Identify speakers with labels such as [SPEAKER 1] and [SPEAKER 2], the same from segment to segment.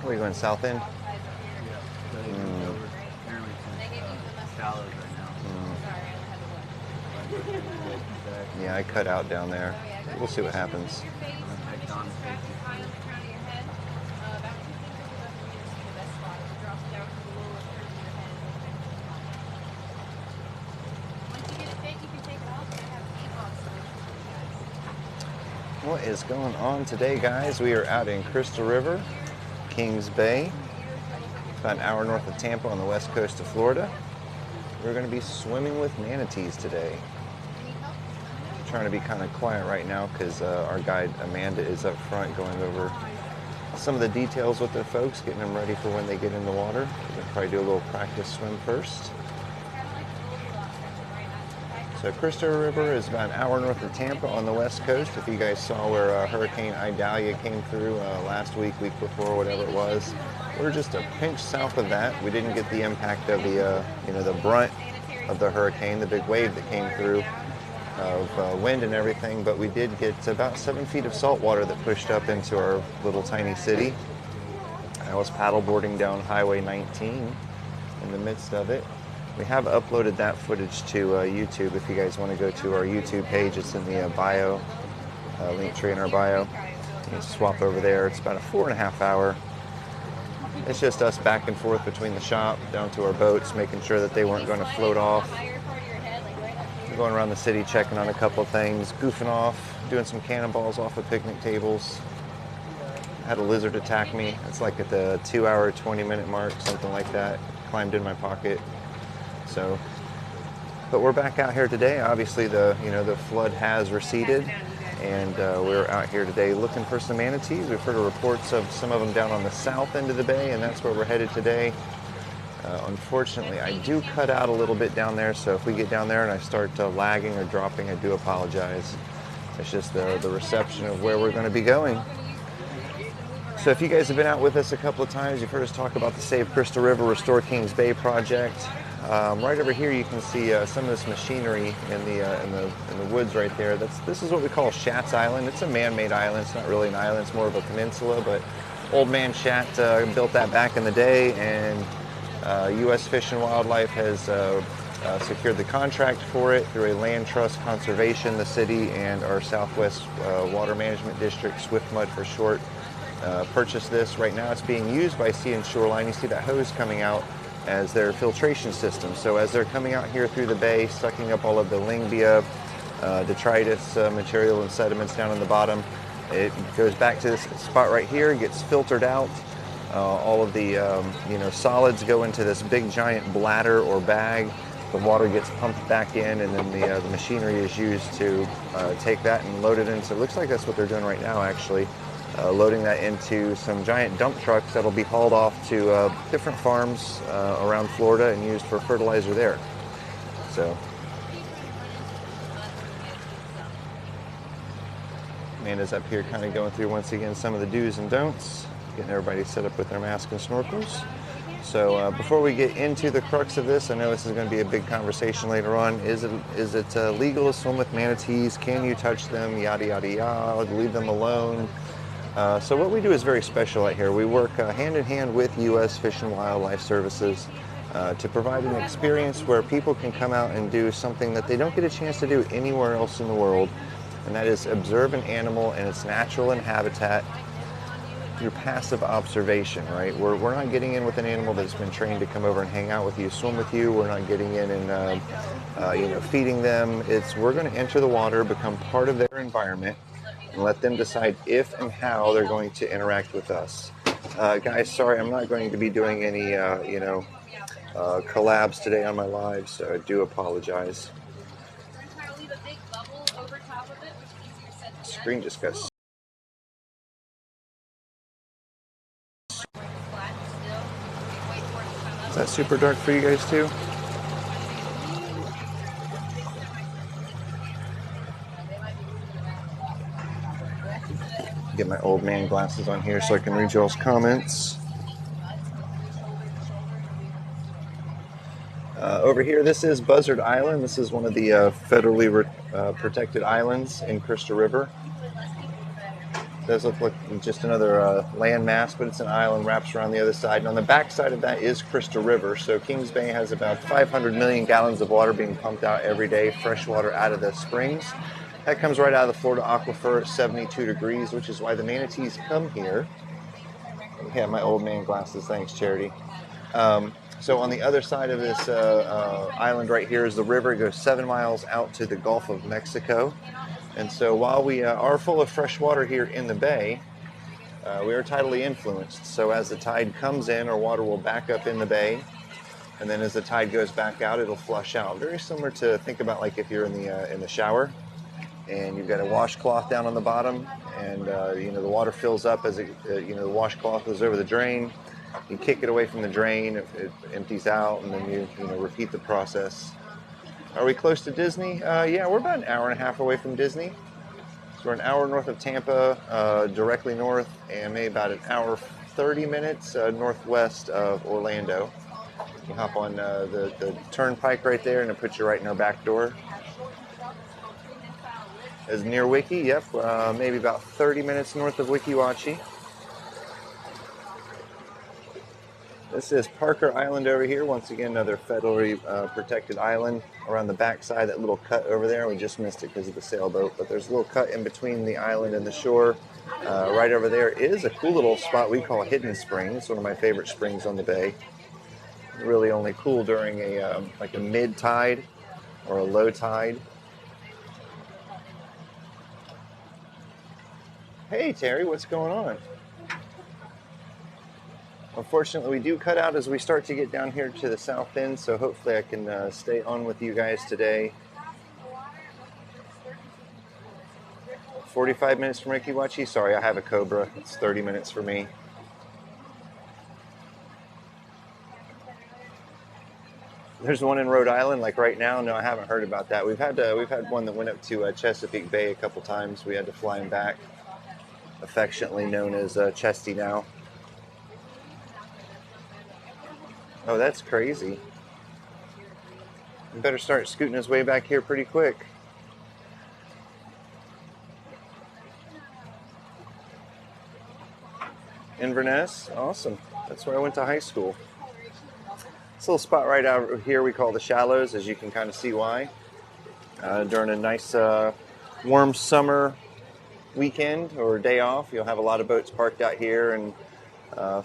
[SPEAKER 1] Where are you going, south end?
[SPEAKER 2] Yeah. So they moved over apparently since shallows right now.
[SPEAKER 1] Yeah, I cut out down there. We'll see what happens.
[SPEAKER 2] I'm gonna check Don and Casey too.
[SPEAKER 1] What is going on today, guys? We are out in Crystal River, Kings Bay, about an hour north of Tampa on the west coast of Florida. We're going to be swimming with manatees today. I'm trying to be kind of quiet right now because our guide Amanda is up front going over some of the details with the folks, getting them ready for when they get in the water. We'll probably do a little practice swim first. So Crystal River is about an hour north of Tampa on the west coast. If you guys saw where Hurricane Idalia came through last week before, whatever it was, we're just a pinch south of that. We didn't get the impact of the, the brunt of the hurricane, the big wave that came through of wind and everything, but we did get about 7 feet of salt water that pushed up into our little tiny city. I was paddleboarding down Highway 19 in the midst of it. We have uploaded that footage to YouTube. If you guys want to go to our YouTube page, it's in the bio, link tree in our bio. You can swap over there. It's about a 4.5 hour. It's just us back and forth between the shop down to our boats, making sure that they weren't going to float off. We're going around the city checking on a couple of things, goofing off, doing some cannonballs off of picnic tables. Had a lizard attack me. It's like at the 2 hour, 20-minute mark, something like that. Climbed in my pocket. So, but we're back out here today. Obviously, the flood has receded, and we're out here today looking for some manatees. We've heard reports of some of them down on the south end of the bay, and that's where we're headed today. Unfortunately, I do cut out a little bit down there, so if we get down there and I start lagging or dropping, I do apologize. It's just the reception of where we're going to be going. So if you guys have been out with us a couple of times, you've heard us talk about the Save Crystal River, Restore Kings Bay project. Right over here, you can see some of this machinery in the woods right there. This is what we call Schatz Island. It's a man-made island. It's not really an island. It's more of a peninsula. But old man Schat built that back in the day, and U.S. Fish and Wildlife has secured the contract for it through a land trust conservation. The city and our Southwest Water Management District, SwiftMud for short, purchased this. Right now, it's being used by Sea and Shoreline. You see that hose coming out as their filtration system. So as they're coming out here through the bay, sucking up all of the Lyngbia, detritus material and sediments down on the bottom, it goes back to this spot right here, gets filtered out. All of the solids go into this big giant bladder or bag. The water gets pumped back in, and then the machinery is used to take that and load it in. So it looks like that's what they're doing right now, actually. Loading that into some giant dump trucks that'll be hauled off to different farms around Florida and used for fertilizer there. So Amanda's up here kind of going through once again some of the do's and don'ts, getting everybody set up with their masks and snorkels. So before we get into the crux of this, I know this is going to be a big conversation later on. Is it legal to swim with manatees? Can you touch them? Yada, yada, yada. Leave them alone. So what we do is very special out here. We work hand in hand with U.S. Fish and Wildlife Services to provide an experience where people can come out and do something that they don't get a chance to do anywhere else in the world, and that is observe an animal in its natural habitat through passive observation, right? We're not getting in with an animal that's been trained to come over and hang out with you, swim with you. We're not getting in and feeding them. We're going to enter the water, become part of their environment, and let them decide if and how they're going to interact with us. Guys, sorry, I'm not going to be doing any, collabs today on my live, so I do apologize. The screen just got... Is that super dark for you guys too? Get my old man glasses on here so I can read y'all's comments. Over here, this is Buzzard Island. This is one of the federally protected islands in Crystal River. Does look like just another land mass, but it's an island, wraps around the other side. And on the back side of that is Crystal River. So Kings Bay has about 500 million gallons of water being pumped out every day, fresh water out of the springs. That comes right out of the Florida aquifer at 72 degrees, which is why the manatees come here. Yeah, my old man glasses, thanks, Charity. So on the other side of this island right here is the river. It goes 7 miles out to the Gulf of Mexico. And so while we are full of fresh water here in the bay, we are tidally influenced. So as the tide comes in, our water will back up in the bay. And then as the tide goes back out, it'll flush out. Very similar to, think about like if you're in the shower and you've got a washcloth down on the bottom, and the water fills up as the washcloth goes over the drain. You kick it away from the drain, it empties out, and then you repeat the process. Are we close to Disney? Yeah, we're about an hour and a half away from Disney. So we're an hour north of Tampa, directly north, and maybe about an hour 30 minutes northwest of Orlando. You hop on the turnpike right there, and it puts you right in our back door. Is near Wiki, yep, maybe about 30 minutes north of Weeki Wachee. This is Parker Island over here. Once again, another federally protected island. Around the backside, that little cut over there, we just missed it because of the sailboat, but there's a little cut in between the island and the shore. Right over there is a cool little spot we call Hidden Springs. It's one of my favorite springs on the bay. Really only cool during like a mid-tide or a low tide. Hey Terry, what's going on? Unfortunately, we do cut out as we start to get down here to the south end, so hopefully I can stay on with you guys today. 45 minutes from Weeki Wachee? Sorry, I have a Cobra. It's 30 minutes for me. There's one in Rhode Island, like right now. No, I haven't heard about that. We've had one that went up to Chesapeake Bay a couple times. We had to fly him back. Affectionately known as Chesty now. Oh, that's crazy. You better start scooting his way back here pretty quick. Inverness, awesome. That's where I went to high school. This little spot right out here we call the Shallows, as you can kind of see why. During a nice warm summer weekend or day off, you'll have a lot of boats parked out here, and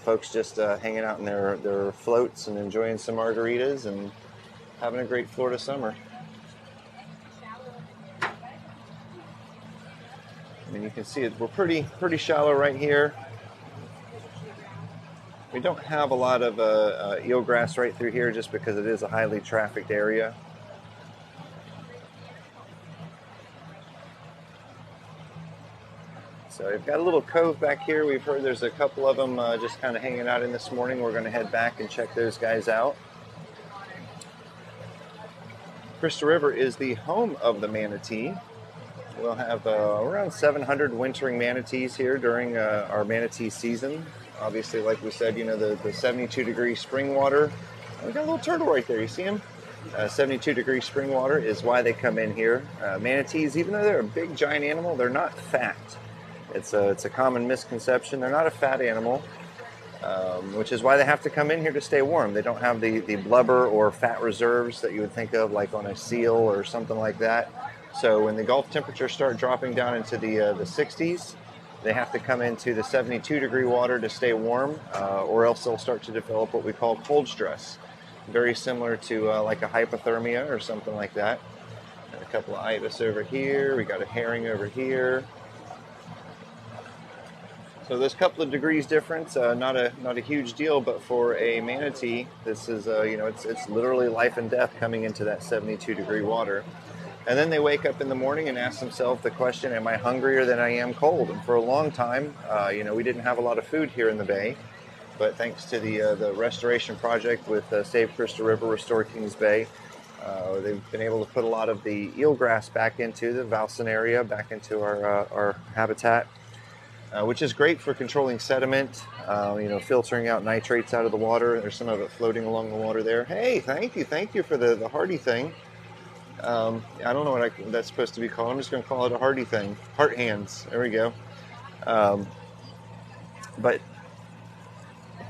[SPEAKER 1] folks just hanging out in their floats and enjoying some margaritas and having a great Florida summer. And you can see it, we're pretty shallow right here. We don't have a lot of eelgrass right through here just because it is a highly trafficked area. So we've got a little cove back here. We've heard there's a couple of them just kind of hanging out in this morning. We're going to head back and check those guys out. Crystal River is the home of the manatee. We'll have around 700 wintering manatees here during our manatee season. Obviously, like we said, the 72-degree spring water. We got a little turtle right there. You see him? 72-degree spring water is why they come in here. Manatees, even though they're a big, giant animal, they're not fat. It's a common misconception. They're not a fat animal, which is why they have to come in here to stay warm. They don't have the blubber or fat reserves that you would think of like on a seal or something like that. So when the Gulf temperatures start dropping down into the 60s, they have to come into the 72-degree water to stay warm, or else they'll start to develop what we call cold stress. Very similar to like a hypothermia or something like that. And a couple of ibis over here. We got a herring over here. So there's a couple of degrees difference, not a huge deal, but for a manatee, this is it's literally life and death coming into that 72-degree water. And then they wake up in the morning and ask themselves the question, am I hungrier than I am cold? And for a long time, we didn't have a lot of food here in the bay, but thanks to the restoration project with Save Crystal River, Restore Kings Bay, they've been able to put a lot of the eelgrass back into the Valsen area, back into our habitat. Which is great for controlling sediment, filtering out nitrates out of the water. There's some of it floating along the water there. Hey, thank you for the hardy thing. I don't know what that's supposed to be called. I'm just going to call it a hardy thing. Heart hands. There we go. But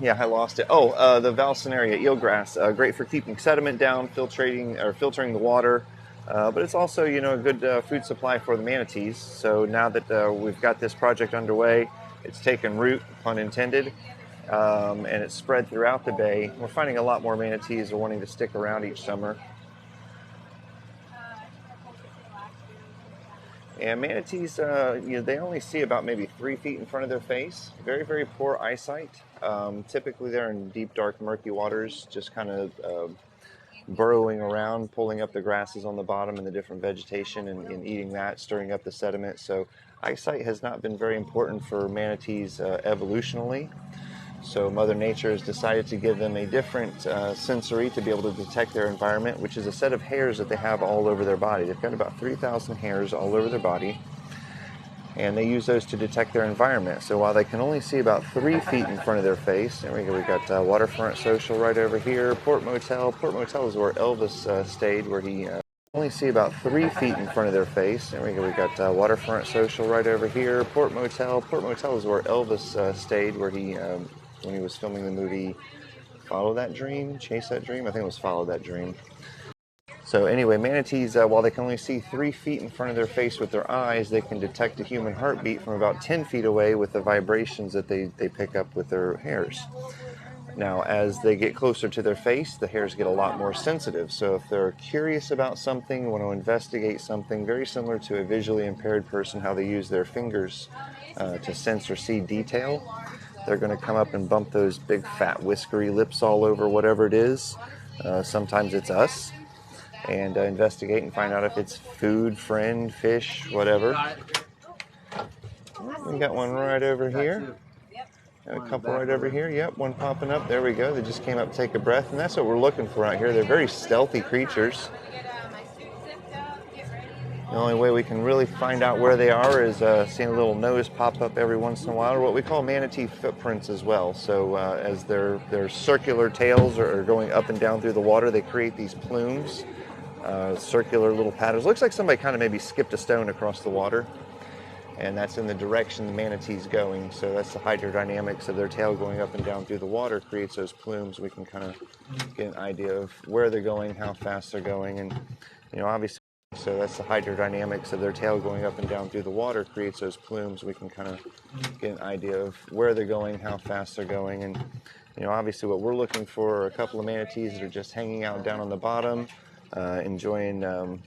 [SPEAKER 1] yeah, I lost it. Oh, the Valsinaria eelgrass, great for keeping sediment down, filtering the water. But it's also, a good food supply for the manatees. So now that we've got this project underway, it's taken root, pun intended, and it's spread throughout the bay. We're finding a lot more manatees are wanting to stick around each summer. And manatees, they only see about maybe 3 feet in front of their face. Very, very poor eyesight. Typically, they're in deep, dark, murky waters, just kind of burrowing around, pulling up the grasses on the bottom and the different vegetation and eating that, stirring up the sediment. So eyesight has not been very important for manatees evolutionally. So Mother Nature has decided to give them a different sensory to be able to detect their environment, which is a set of hairs that they have all over their body. They've got about 3,000 hairs all over their body, and they use those to detect their environment. So while they can only see about 3 feet in front of their face, there we go, we got Waterfront Social right over here, Port Motel. Port Motel is where Elvis stayed, where he only see about 3 feet in front of their face. There we go, we got Waterfront Social right over here, Port Motel. Port Motel is where Elvis stayed, where he when he was filming the movie Follow That Dream, Chase That Dream. I think it was Follow That Dream. So anyway, manatees, while they can only see 3 feet in front of their face with their eyes, they can detect a human heartbeat from about 10 feet away with the vibrations that they pick up with their hairs. Now, as they get closer to their face, the hairs get a lot more sensitive. So if they're curious about something, want to investigate something, very similar to a visually impaired person, how they use their fingers to sense or see detail, they're going to come up and bump those big fat whiskery lips all over whatever it is. Sometimes it's us. And investigate and find out if it's food, friend, fish, whatever. We got one right over here. Got a couple right over here. Yep, one popping up. There we go. They just came up to take a breath. And that's what we're looking for out here. They're very stealthy creatures. The only way we can really find out where they are is seeing a little nose pop up every once in a while, or what we call manatee footprints as well. So as their circular tails are going up and down through the water, they create these plumes, circular little patterns. Looks like somebody kind of maybe skipped a stone across the water, and that's in the direction the manatee's going. So that's the hydrodynamics of their tail going up and down through the water creates those plumes. We can kind of get an idea of where they're going, how fast they're going, and obviously. So that's the hydrodynamics of their tail going up and down through the water creates those plumes. We can kind of get an idea of where they're going, how fast they're going, and obviously what we're looking for are a couple of manatees that are just hanging out down on the bottom, enjoying a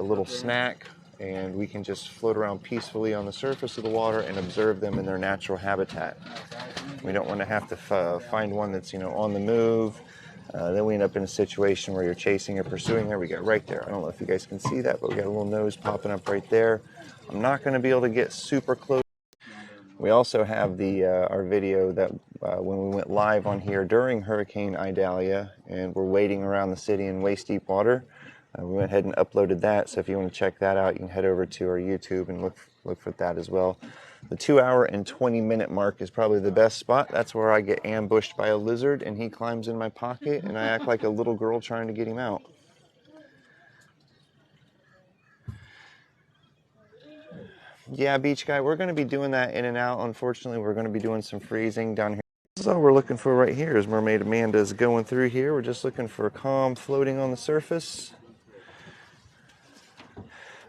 [SPEAKER 1] little snack, and we can just float around peacefully on the surface of the water and observe them in their natural habitat. We don't want to have to find one that's on the move. Then we end up in a situation where you're chasing or pursuing. There we go, right there. I don't know if you guys can see that, but we got a little nose popping up right there. I'm not going to be able to get super close. We also have the our video that when we went live on here during Hurricane Idalia, and we're wading around the city in waist-deep water. We went ahead and uploaded that, so if you want to check that out, you can head over to our YouTube and look for that as well. The 2 hour and 20-minute mark is probably the best spot. That's where I get ambushed by a lizard and he climbs in my pocket and I act like a little girl trying to get him out. Yeah, beach guy, we're going to be doing that in and out. Unfortunately, we're going to be doing some freezing down here. This is all we're looking for right here is Mermaid Amanda's going through here. We're just looking for calm floating on the surface.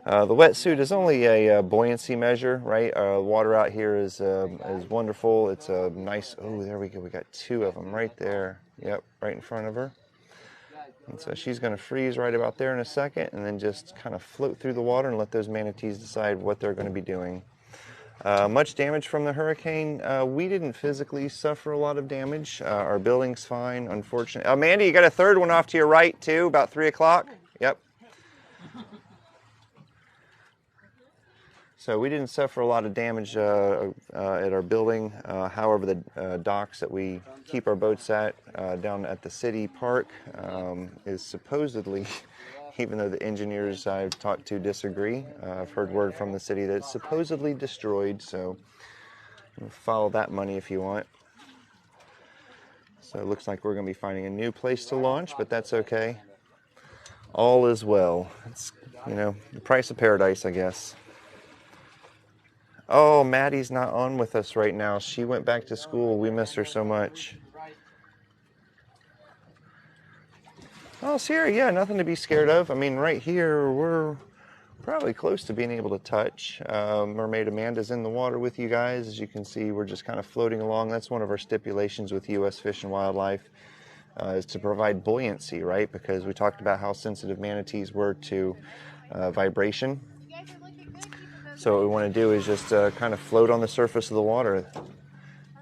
[SPEAKER 1] The wetsuit is only a buoyancy measure, right? Water out here is wonderful. It's a nice, oh, there we go. We got 2 of them right there. Yep, right in front of her. And so she's going to freeze right about there in a second and then just kind of float through the water and let those manatees decide what they're going to be doing. Much damage from the hurricane. We didn't physically suffer a lot of damage. Our building's fine, unfortunately. Amanda, you got a third one off to your right, too, about 3 o'clock? Yep. So we didn't suffer a lot of damage at our building. However, the docks that we keep our boats at down at the city park is supposedly, even though the engineers I've talked to disagree, I've heard word from the city that it's supposedly destroyed, so follow that money if you want. So it looks like we're going to be finding a new place to launch, but that's okay. All is well. It's, the price of paradise, I guess. Oh, Maddie's not on with us right now. She went back to school. We miss her so much. Oh, Sierra, yeah, nothing to be scared of. I mean, right here, we're probably close to being able to touch. Mermaid Amanda's in the water with you guys. As you can see, we're just kind of floating along. That's one of our stipulations with U.S. Fish and Wildlife, is to provide buoyancy, right? Because we talked about how sensitive manatees were to vibration. So what we want to do is just kind of float on the surface of the water,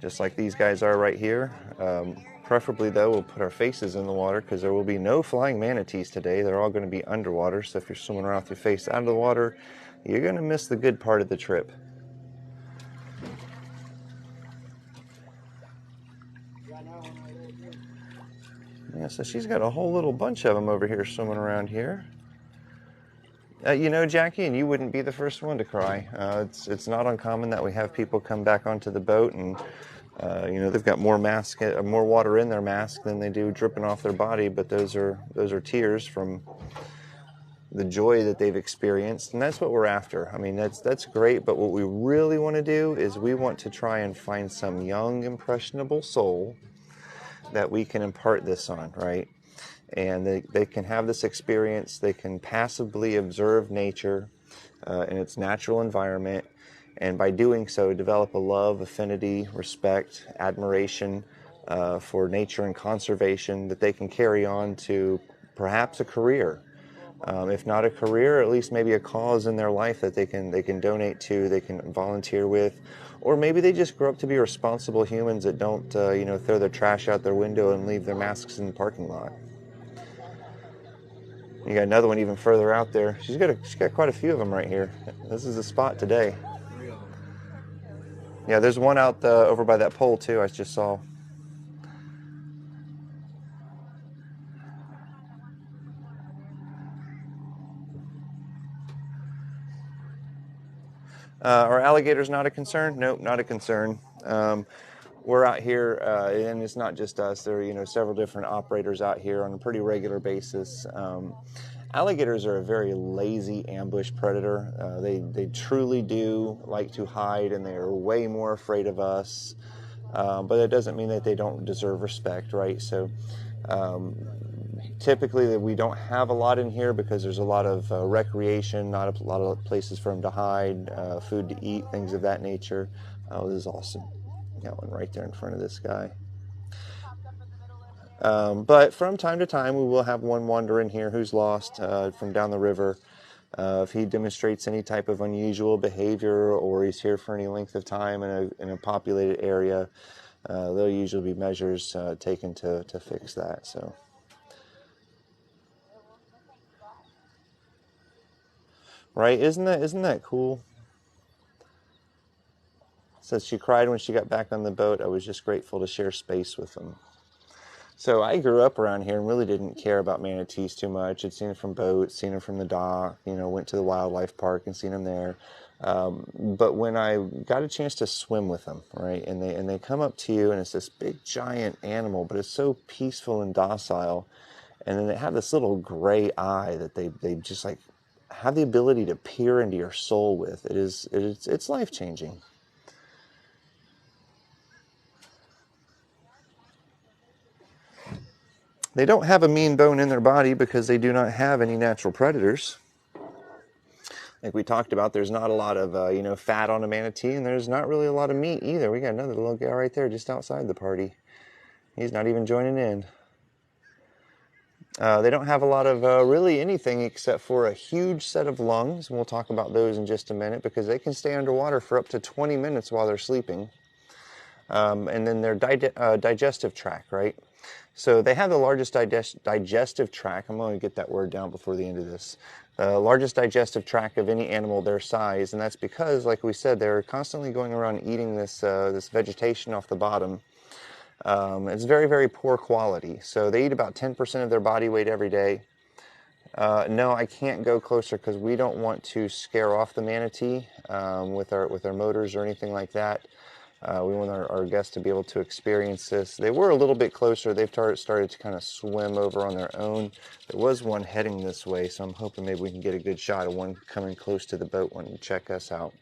[SPEAKER 1] just like these guys are right here. Preferably, though, we'll put our faces in the water because there will be no flying manatees today. They're all going to be underwater, so if you're swimming around with your face out of the water, you're going to miss the good part of the trip. Yeah, so she's got a whole little bunch of them over here swimming around here. You know, Jackie, and you wouldn't be the first one to cry. It's not uncommon that we have people come back onto the boat and you know, they've got more water in their mask than they do dripping off their body, but those are tears from the joy that they've experienced, and that's what we're after. I mean, that's great, but what we really want to do is we want to try and find some young, impressionable soul that we can impart this on, right? And they can have this experience. They can passively observe nature in its natural environment, and by doing so, develop a love, affinity, respect, admiration for nature and conservation that they can carry on to perhaps a career. If not a career, at least maybe a cause in their life that they can donate to, they can volunteer with, or maybe they just grow up to be responsible humans that don't you know, throw their trash out their window and leave their masks in the parking lot. You got another one even further out there. She's got quite a few of them right here. This is the spot today. Yeah, there's one out over by that pole too. I just saw. Are alligators not a concern? Nope, not a concern. We're out here, and it's not just us. There are, you know, several different operators out here on a pretty regular basis. Alligators are a very lazy ambush predator. They truly do like to hide, and they are way more afraid of us. But that doesn't mean that they don't deserve respect, right? So typically we don't have a lot in here because there's a lot of recreation, not a lot of places for them to hide, food to eat, things of that nature. Oh, this is awesome. Got one right there in front of this guy. But from time to time, we will have one wander in here who's lost from down the river. If he demonstrates any type of unusual behavior or he's here for any length of time in a populated area, there'll usually be measures taken to fix that. So, right? Isn't that cool? Says she cried when she got back on the boat. I was just grateful to share space with them. So I grew up around here and really didn't care about manatees too much. I'd seen them from boats, seen them from the dock, you know, went to the wildlife park and seen them there. But when I got a chance to swim with them, right, and they come up to you and it's this big giant animal, but it's so peaceful and docile, and then they have this little gray eye that they just like have the ability to peer into your soul with. It's life-changing. They don't have a mean bone in their body because they do not have any natural predators. Like we talked about, there's not a lot of you know, fat on a manatee, and there's not really a lot of meat either. We got another little guy right there just outside the party. He's not even joining in. They don't have a lot of really anything except for a huge set of lungs, and we'll talk about those in just a minute because they can stay underwater for up to 20 minutes while they're sleeping. And then their digestive tract, right? So they have the largest digestive tract. I'm going to get that word down before the end of this. Largest digestive tract of any animal their size, and that's because, like we said, they're constantly going around eating this vegetation off the bottom. It's very, very poor quality. So they eat about 10% of their body weight every day. No, I can't go closer because we don't want to scare off the manatee with our motors or anything like that. We want our guests to be able to experience this. They were a little bit closer. They've started to kind of swim over on their own. There was one heading this way, so I'm hoping maybe we can get a good shot of one coming close to the boat wanting to check us out.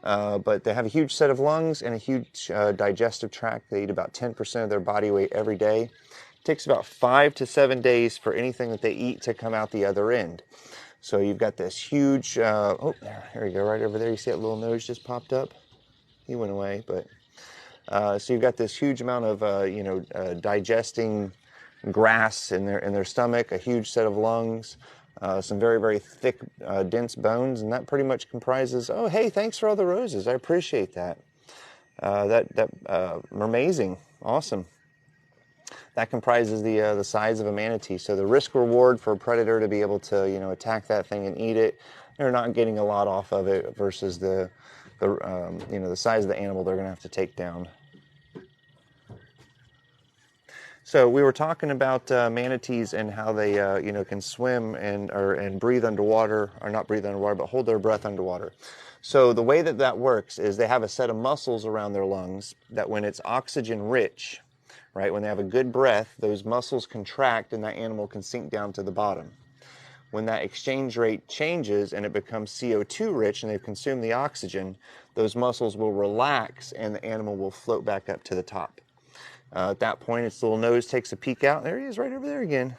[SPEAKER 1] But they have a huge set of lungs and a huge digestive tract. They eat about 10% of their body weight every day. It takes about 5 to 7 days for anything that they eat to come out the other end. So you've got this huge, oh, there you go, right over there. You see that little nose just popped up? He went away, but so you've got this huge amount of, digesting grass in their stomach, a huge set of lungs, some very, very thick, dense bones, and that pretty much comprises, oh, hey, thanks for all the roses. I appreciate that. Amazing. Awesome. That comprises the size of a manatee. So the risk reward for a predator to be able to, attack that thing and eat it, they're not getting a lot off of it versus the size of the animal they're going to have to take down. So we were talking about manatees and how they, can swim and breathe underwater, or not breathe underwater, but hold their breath underwater. So the way that works is they have a set of muscles around their lungs that when it's oxygen rich, right, when they have a good breath, those muscles contract and that animal can sink down to the bottom. When that exchange rate changes and it becomes CO2 rich and they've consumed the oxygen, those muscles will relax and the animal will float back up to the top. At that point, its little nose takes a peek out. There he is, right over there again.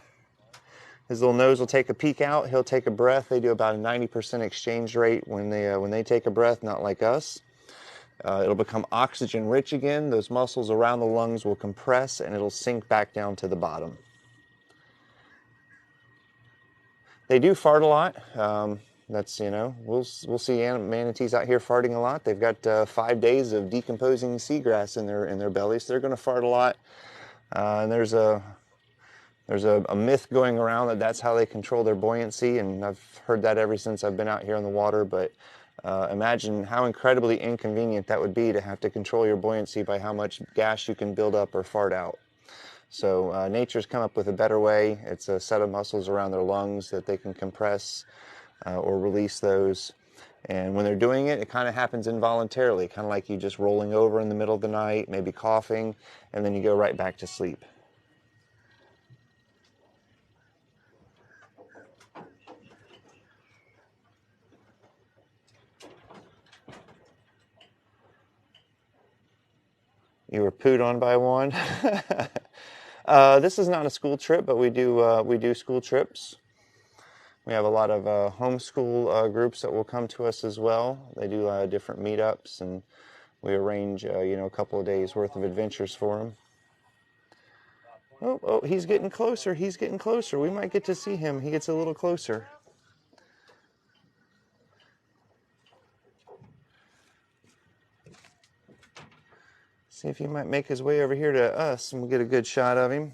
[SPEAKER 1] His little nose will take a peek out. He'll take a breath. They do about a 90% exchange rate when they take a breath, not like us. It'll become oxygen rich again. Those muscles around the lungs will compress and it'll sink back down to the bottom. They do fart a lot. We'll see manatees out here farting a lot. They've got 5 days of decomposing seagrass in their bellies, so they're going to fart a lot. And there's a myth going around that that's how they control their buoyancy, and I've heard that ever since I've been out here on the water. But imagine how incredibly inconvenient that would be to have to control your buoyancy by how much gas you can build up or fart out. So nature's come up with a better way. It's a set of muscles around their lungs that they can compress or release those. And when they're doing it, it kind of happens involuntarily, kind of like you just rolling over in the middle of the night, maybe coughing, and then you go right back to sleep. You were pooed on by one. This is not a school trip, but we do school trips. We have a lot of homeschool groups that will come to us as well. They do different meetups, and we arrange a couple of days worth of adventures for them. Oh, he's getting closer. He's getting closer. We might get to see him. He gets a little closer. See if he might make his way over here to us and we'll get a good shot of him.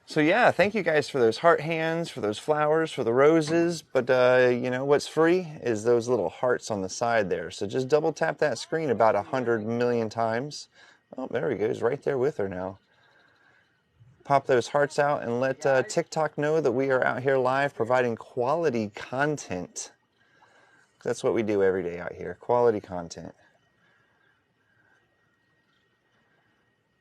[SPEAKER 1] So yeah, thank you guys for those heart hands, for those flowers, for the roses. But what's free is those little hearts on the side there. So just double tap that screen about 100 million times. Oh, there he goes, right there with her now. Pop those hearts out and let TikTok know that we are out here live providing quality content. That's what we do every day out here, quality content.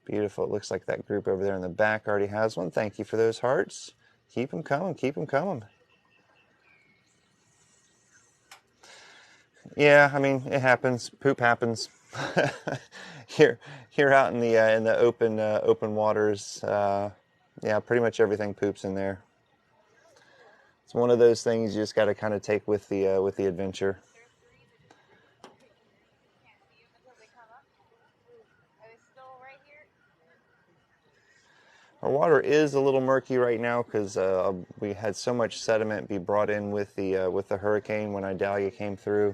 [SPEAKER 1] Beautiful. It looks like that group over there in the back already has one. Thank you for those hearts. Keep them coming, keep them coming. Yeah, I mean, it happens. Poop happens. Here out in the open waters, yeah, pretty much everything poops in there. It's one of those things you just got to kind of take with the adventure. Our water is a little murky right now because we had so much sediment be brought in with the hurricane when Idalia came through.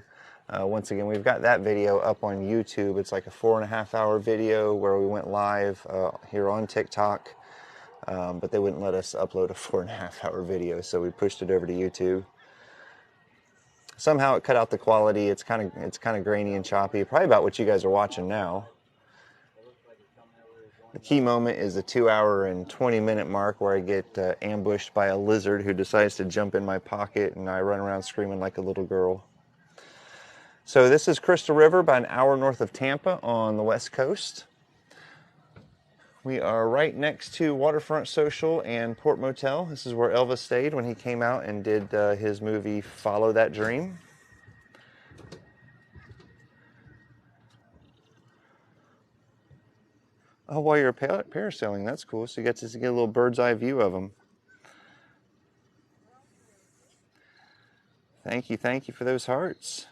[SPEAKER 1] Once again, we've got that video up on YouTube. It's like a 4.5-hour video where we went live here on TikTok. But they wouldn't let us upload a 4.5-hour video, so we pushed it over to YouTube. Somehow it cut out the quality. It's kind of grainy and choppy, probably about what you guys are watching now. The key moment is the 2-hour and 20-minute mark where I get ambushed by a lizard who decides to jump in my pocket, and I run around screaming like a little girl. So this is Crystal River, about an hour north of Tampa on the west coast. We are right next to Waterfront Social and Port Motel. This is where Elvis stayed when he came out and did his movie Follow That Dream. Oh, while you're parasailing, that's cool. So you get to get a little bird's eye view of them. Thank you for those hearts.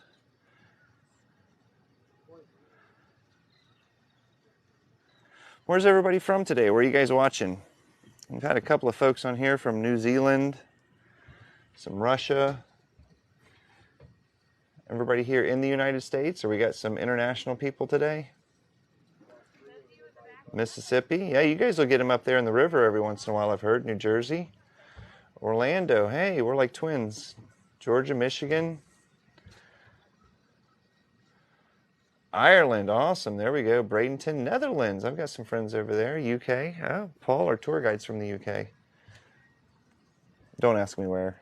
[SPEAKER 1] Where's everybody from today? Where are you guys watching? We've had a couple of folks on here from New Zealand, some Russia. Everybody here in the United States, or we got some international people today? Mississippi? Yeah, you guys will get them up there in the river every once in a while, I've heard. New Jersey. Orlando. Hey, we're like twins. Georgia, Michigan. Ireland. Awesome. There we go. Bradenton, Netherlands. I've got some friends over there. UK. Oh, Paul, our tour guide's from the UK. Don't ask me where.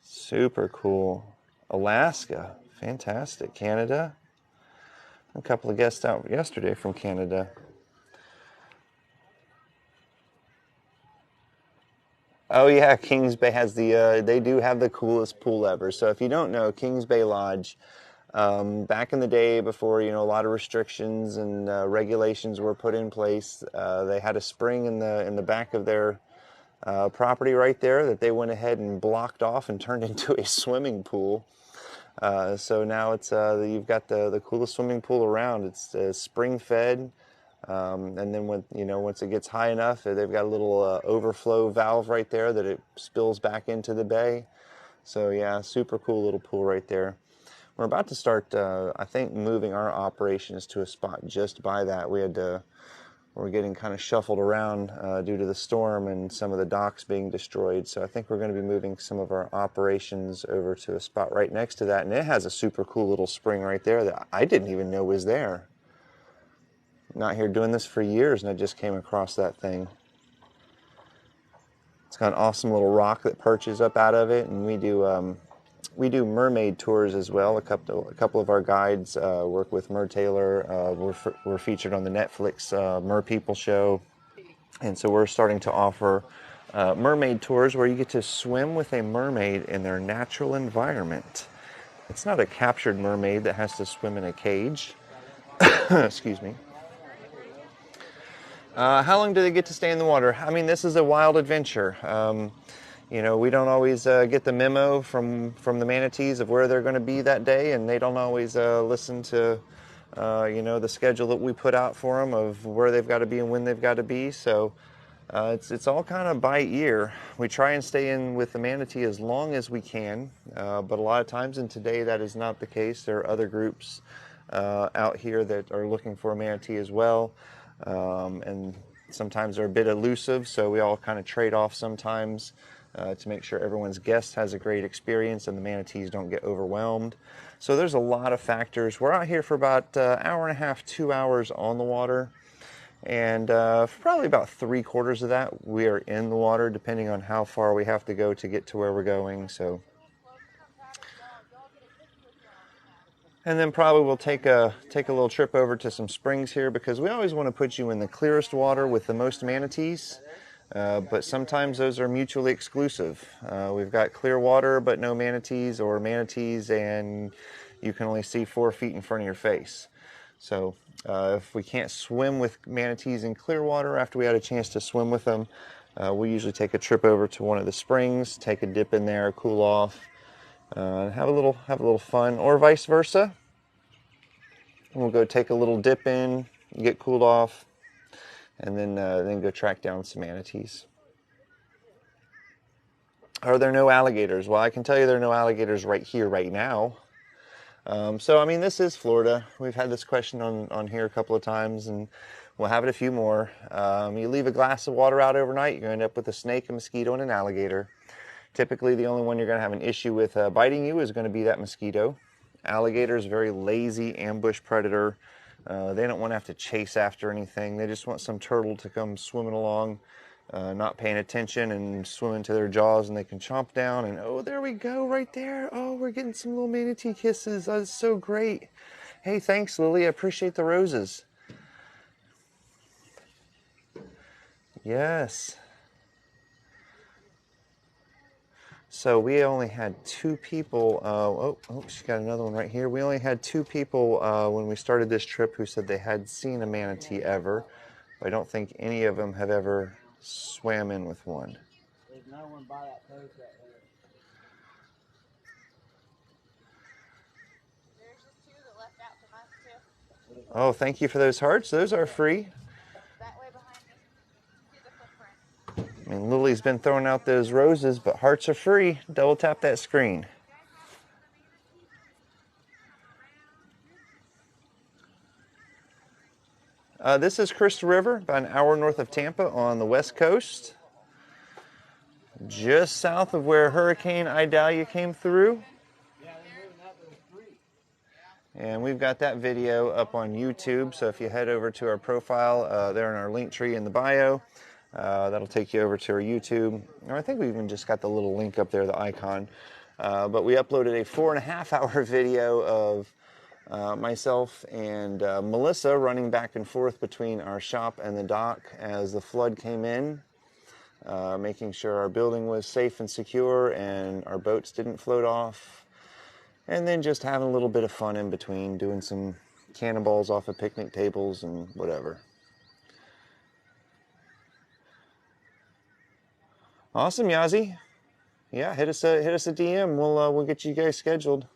[SPEAKER 1] Super cool. Alaska. Fantastic. Canada. A couple of guests out yesterday from Canada. Oh yeah, Kings Bay has the, they do have the coolest pool ever. So if you don't know, Kings Bay Lodge, back in the day before, you know, a lot of restrictions and regulations were put in place, they had a spring in the back of their property right there that they went ahead and blocked off and turned into a swimming pool. So now it's you've got the coolest swimming pool around. It's spring fed, and then when once it gets high enough, they've got a little overflow valve right there that it spills back into the bay. So yeah, super cool little pool right there. We're about to start, I think, moving our operations to a spot just by that. We're getting kind of shuffled around due to the storm and some of the docks being destroyed. So I think we're going to be moving some of our operations over to a spot right next to that. And it has a super cool little spring right there that I didn't even know was there. I'm not here doing this for years and I just came across that thing. It's got an awesome little rock that perches up out of it, and we do mermaid tours as well. A couple of our guides work with Mer Taylor. We're featured on the Netflix Mer People show, and so we're starting to offer mermaid tours where you get to swim with a mermaid in their natural environment. It's not a captured mermaid that has to swim in a cage. Excuse me. How long do they get to stay in the water? I mean, this is a wild adventure. You know, we don't always get the memo from the Manatees of where they're going to be that day, and they don't always listen to, the schedule that we put out for them of where they've got to be and when they've got to be. So it's all kind of by ear. We try and stay in with the Manatee as long as we can, but a lot of times, and today that is not the case. There are other groups out here that are looking for a Manatee as well. And sometimes they're a bit elusive, so we all kind of trade off sometimes to make sure everyone's guest has a great experience and the Manatees don't get overwhelmed. So there's a lot of factors. We're out here for about an hour and a half, 2 hours on the water, and for probably about 3/4 of that we are in the water, depending on how far we have to go to get to where we're going. So. And then probably we'll take a little trip over to some springs here, because we always want to put you in the clearest water with the most manatees, but sometimes those are mutually exclusive. We've got clear water but no manatees, or manatees and you can only see 4 feet in front of your face. So if we can't swim with manatees in clear water after we had a chance to swim with them, we usually take a trip over to one of the springs, take a dip in there, cool off, have a little fun, or vice versa. We'll go take a little dip in, get cooled off, and then go track down some manatees. Are there no alligators? Well, I can tell you there are no alligators right here, right now. So, I mean, this is Florida. We've had this question on here a couple of times, and we'll have it a few more. You leave a glass of water out overnight, you're going to end up with a snake, a mosquito, and an alligator. Typically, the only one you're going to have an issue with biting you is going to be that mosquito. Alligator is a very lazy ambush predator. They don't want to have to chase after anything. They just want some turtle to come swimming along not paying attention and swimming to their jaws, and they can chomp down. And oh, there we go, right there. Oh, we're getting some little manatee kisses. Oh, that's so great. Hey, thanks, Lily. I appreciate the roses. Yes. So we only had 2 people. She got another one right here. We only had 2 people when we started this trip who said they had seen a manatee ever. I don't think any of them have ever swam in with one.
[SPEAKER 2] There's no one by that post right there.
[SPEAKER 3] There's just 2 that left out from us too.
[SPEAKER 1] Oh, thank you for those hearts. Those are free.
[SPEAKER 3] That way behind me. See the footprint.
[SPEAKER 1] I mean, Lily's been throwing out those roses, but hearts are free. Double tap that screen. This is Crystal River, about an hour north of Tampa on the west coast. Just south of where Hurricane Idalia came through. And we've got that video up on YouTube, so if you head over to our profile there in our link tree in the bio, that'll take you over to our YouTube. Or I think we even just got the little link up there, the icon. But we uploaded a 4.5-hour video of myself and Melissa running back and forth between our shop and the dock as the flood came in, making sure our building was safe and secure and our boats didn't float off. And then just having a little bit of fun in between, doing some cannonballs off of picnic tables and whatever. Awesome, Yazi. Yeah, hit us a DM. We'll get you guys scheduled.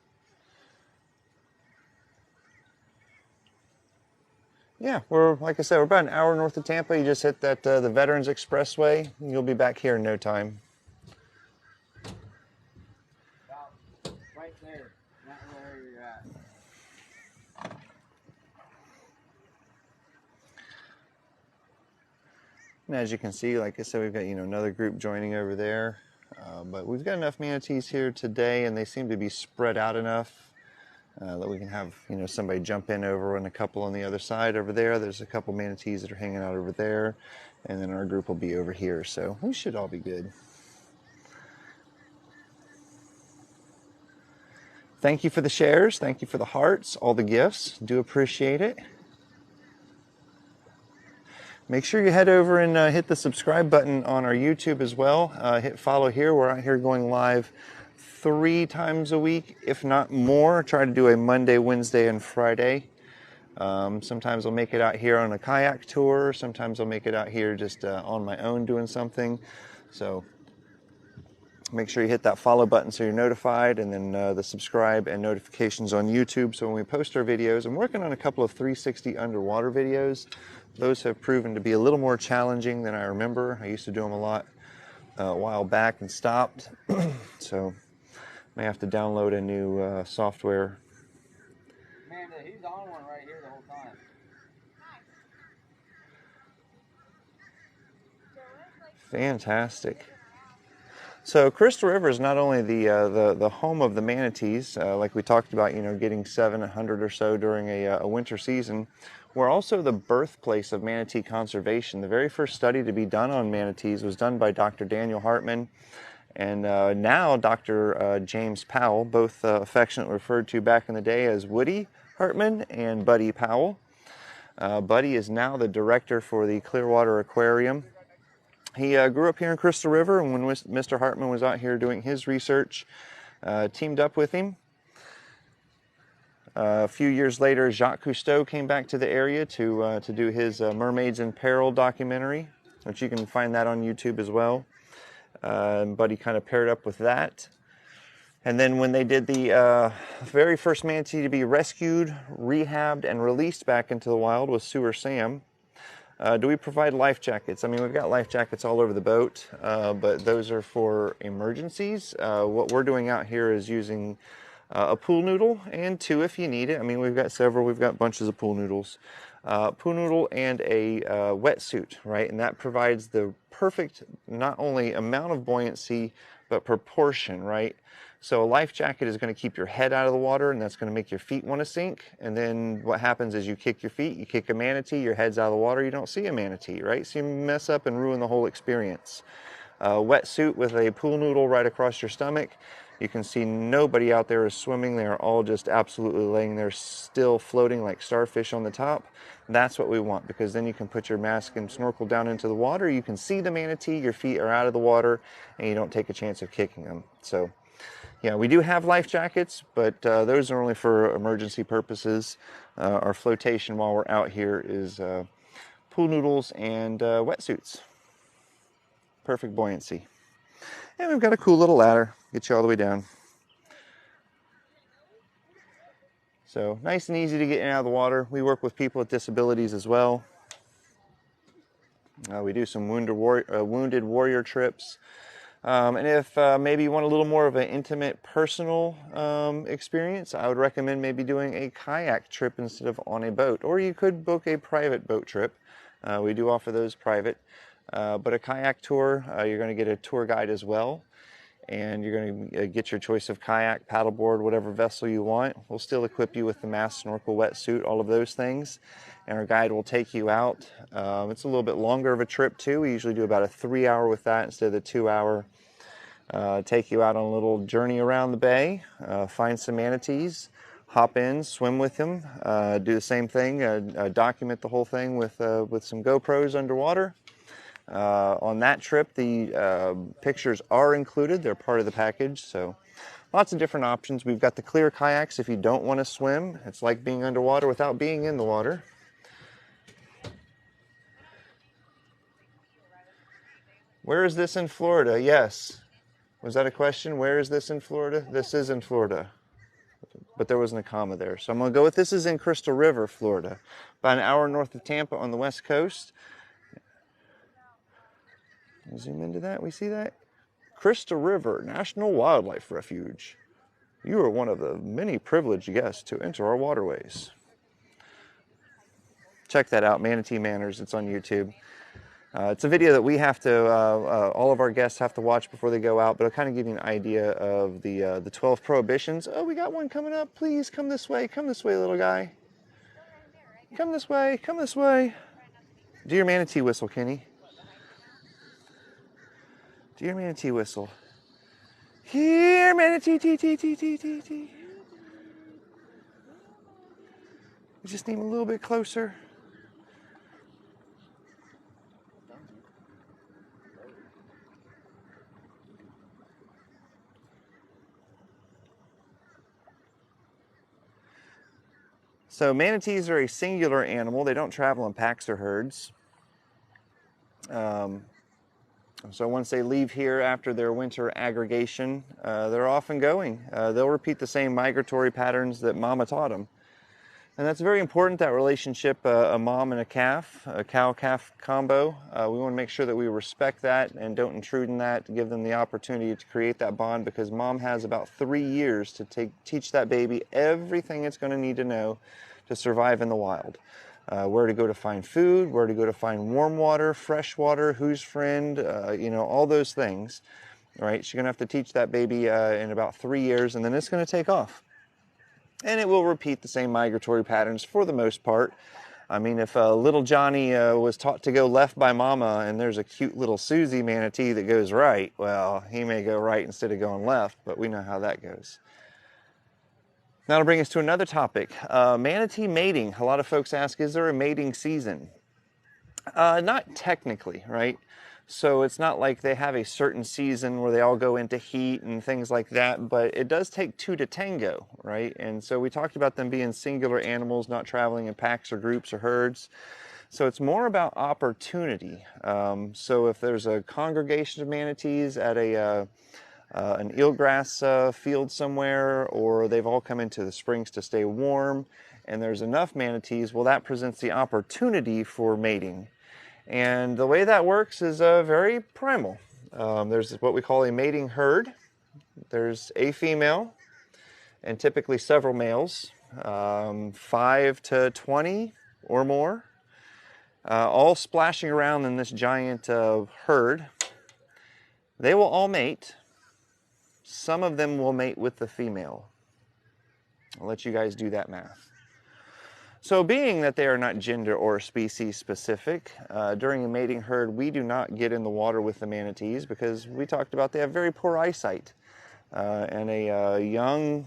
[SPEAKER 1] Yeah, we're, like I said, we're about an hour north of Tampa. You just hit that the Veterans Expressway. You'll be back here in no time.
[SPEAKER 2] About right there, not where you're at.
[SPEAKER 1] And as you can see, like I said, we've got another group joining over there. But we've got enough manatees here today, and they seem to be spread out enough that we can have somebody jump in over and a couple on the other side over there. There's a couple manatees that are hanging out over there, and then our group will be over here. So we should all be good. Thank you for the shares. Thank you for the hearts, all the gifts. Do appreciate it. Make sure you head over and hit the subscribe button on our YouTube as well. Hit follow here. We're out here going live 3 times a week, if not more. Try to do a Monday, Wednesday, and Friday. Sometimes I'll make it out here on a kayak tour. Sometimes I'll make it out here just on my own doing something. So make sure you hit that follow button so you're notified, and then the subscribe and notifications on YouTube. So when we post our videos, I'm working on a couple of 360 underwater videos. Those have proven to be a little more challenging than I remember. I used to do them a lot a while back and stopped. So may have to download a new software.
[SPEAKER 2] Amanda, he's on one right here the whole time.
[SPEAKER 1] Fantastic. So Crystal River is not only the home of the manatees, like we talked about, getting 700 or so during a winter season. We're also the birthplace of manatee conservation. The very first study to be done on manatees was done by Dr. Daniel Hartman and now Dr. James Powell, both affectionately referred to back in the day as Woody Hartman and Buddy Powell. Buddy is now the director for the Clearwater Aquarium. He grew up here in Crystal River, and when Mr. Hartman was out here doing his research, teamed up with him. A few years later, Jacques Cousteau came back to the area to do his Mermaids in Peril documentary, which you can find that on YouTube as well. Buddy kind of paired up with that. And then when they did the very first manatee to be rescued, rehabbed, and released back into the wild was Sewer Sam. Do we provide life jackets? I mean, we've got life jackets all over the boat, but those are for emergencies. What we're doing out here is using a pool noodle and 2 if you need it. I mean, we've got several. We've got bunches of pool noodles. Pool noodle and a wetsuit, right? And that provides the perfect, not only amount of buoyancy, but proportion, right? So a life jacket is going to keep your head out of the water, and that's going to make your feet want to sink. And then what happens is you kick your feet, you kick a manatee, your head's out of the water, you don't see a manatee, right? So you mess up and ruin the whole experience. A wetsuit with a pool noodle right across your stomach. You can see nobody out there is swimming. They are all just absolutely laying there still floating like starfish on the top. That's what we want, because then you can put your mask and snorkel down into the water. You can see the manatee, your feet are out of the water, and you don't take a chance of kicking them. So yeah, we do have life jackets, but those are only for emergency purposes. Our flotation while we're out here is pool noodles and wetsuits. Perfect buoyancy. And we've got a cool little ladder, get you all the way down. So nice and easy to get in and out of the water. We work with people with disabilities as well. We do some wounded warrior trips. And if maybe you want a little more of an intimate, personal experience, I would recommend maybe doing a kayak trip instead of on a boat. Or you could book a private boat trip. We do offer those private. But a kayak tour, you're going to get a tour guide as well. And you're going to get your choice of kayak, paddleboard, whatever vessel you want. We'll still equip you with the mask, snorkel, wetsuit, all of those things. And our guide will take you out. It's a little bit longer of a trip too. We usually do about a 3-hour with that instead of the 2-hour. Take you out on a little journey around the bay, find some manatees, hop in, swim with them, do the same thing, document the whole thing with some GoPros underwater. On that trip, the pictures are included. They're part of the package, so lots of different options. We've got the clear kayaks if you don't want to swim. It's like being underwater without being in the water. Where is this in Florida? Yes. Was that a question? Where is this in Florida? This is in Florida, but there wasn't a comma there. So I'm going to go with this is in Crystal River, Florida, about an hour north of Tampa on the west coast. Zoom into that. We see that? Crystal River National Wildlife Refuge. You are one of the many privileged guests to enter our waterways. Check that out, Manatee Manners. It's on YouTube. It's a video that we have to, all of our guests have to watch before they go out, but it'll kind of give you an idea of the 12 prohibitions. Oh, we got one coming up. Please come this way, little guy. Come this way, come this way. Do your manatee whistle, Kenny. Do your manatee whistle. Here, manatee, tee, tee, tee, tee, tee, tee. We just need a little bit closer. So manatees are a singular animal. They don't travel in packs or herds. So once they leave here after their winter aggregation, they're off and going. They'll repeat the same migratory patterns that mama taught them. And that's very important, that relationship, a mom and a calf, a cow-calf combo. We want to make sure that we respect that and don't intrude in that, to give them the opportunity to create that bond, because mom has about 3 years to teach that baby everything it's going to need to know to survive in the wild. Where to go to find food, where to go to find warm water, fresh water, who's friend, all those things, right? She's going to have to teach that baby in about 3 years, and then it's going to take off. And it will repeat the same migratory patterns for the most part. I mean, if little Johnny was taught to go left by mama and there's a cute little Susie manatee that goes right, well, he may go right instead of going left, but we know how that goes. Now to bring us to another topic, manatee mating. A lot of folks ask, is there a mating season? Not technically, right? So it's not like they have a certain season where they all go into heat and things like that, but it does take two to tango, right? And so we talked about them being singular animals, not traveling in packs or groups or herds. So it's more about opportunity. So if there's a congregation of manatees at an eelgrass field somewhere, or they've all come into the springs to stay warm, and there's enough manatees, well, that presents the opportunity for mating. And the way that works is very primal. There's what we call a mating herd. There's a female and typically several males, 5 to 20 or more, all splashing around in this giant herd. They will all mate, some of them will mate with the female. I'll let you guys do that math. So being that they are not gender or species specific, during a mating herd, we do not get in the water with the manatees because we talked about they have very poor eyesight. And a young,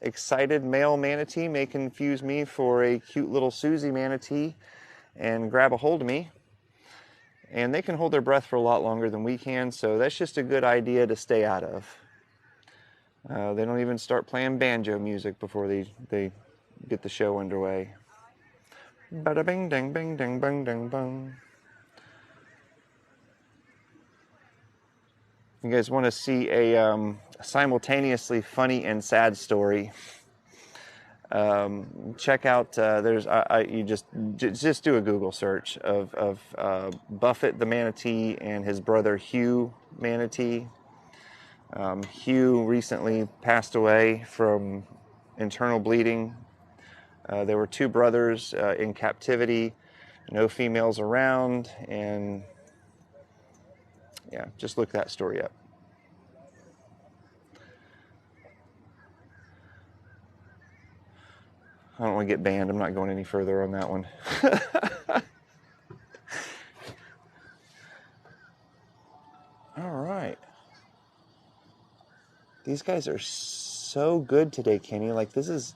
[SPEAKER 1] excited male manatee may confuse me for a cute little Susie manatee and grab a hold of me. And they can hold their breath for a lot longer than we can, so that's just a good idea to stay out of. They don't even start playing banjo music before they get the show underway. Bada bing ding bing ding bang ding bang. You guys want to see a simultaneously funny and sad story? Check out. You just do a Google search of Buffett the manatee and his brother Hugh manatee. Hugh recently passed away from internal bleeding. There were two brothers in captivity, no females around, and yeah, just look that story up. I don't want to get banned. I'm not going any further on that one. All right. These guys are so good today, Kenny. Like this is,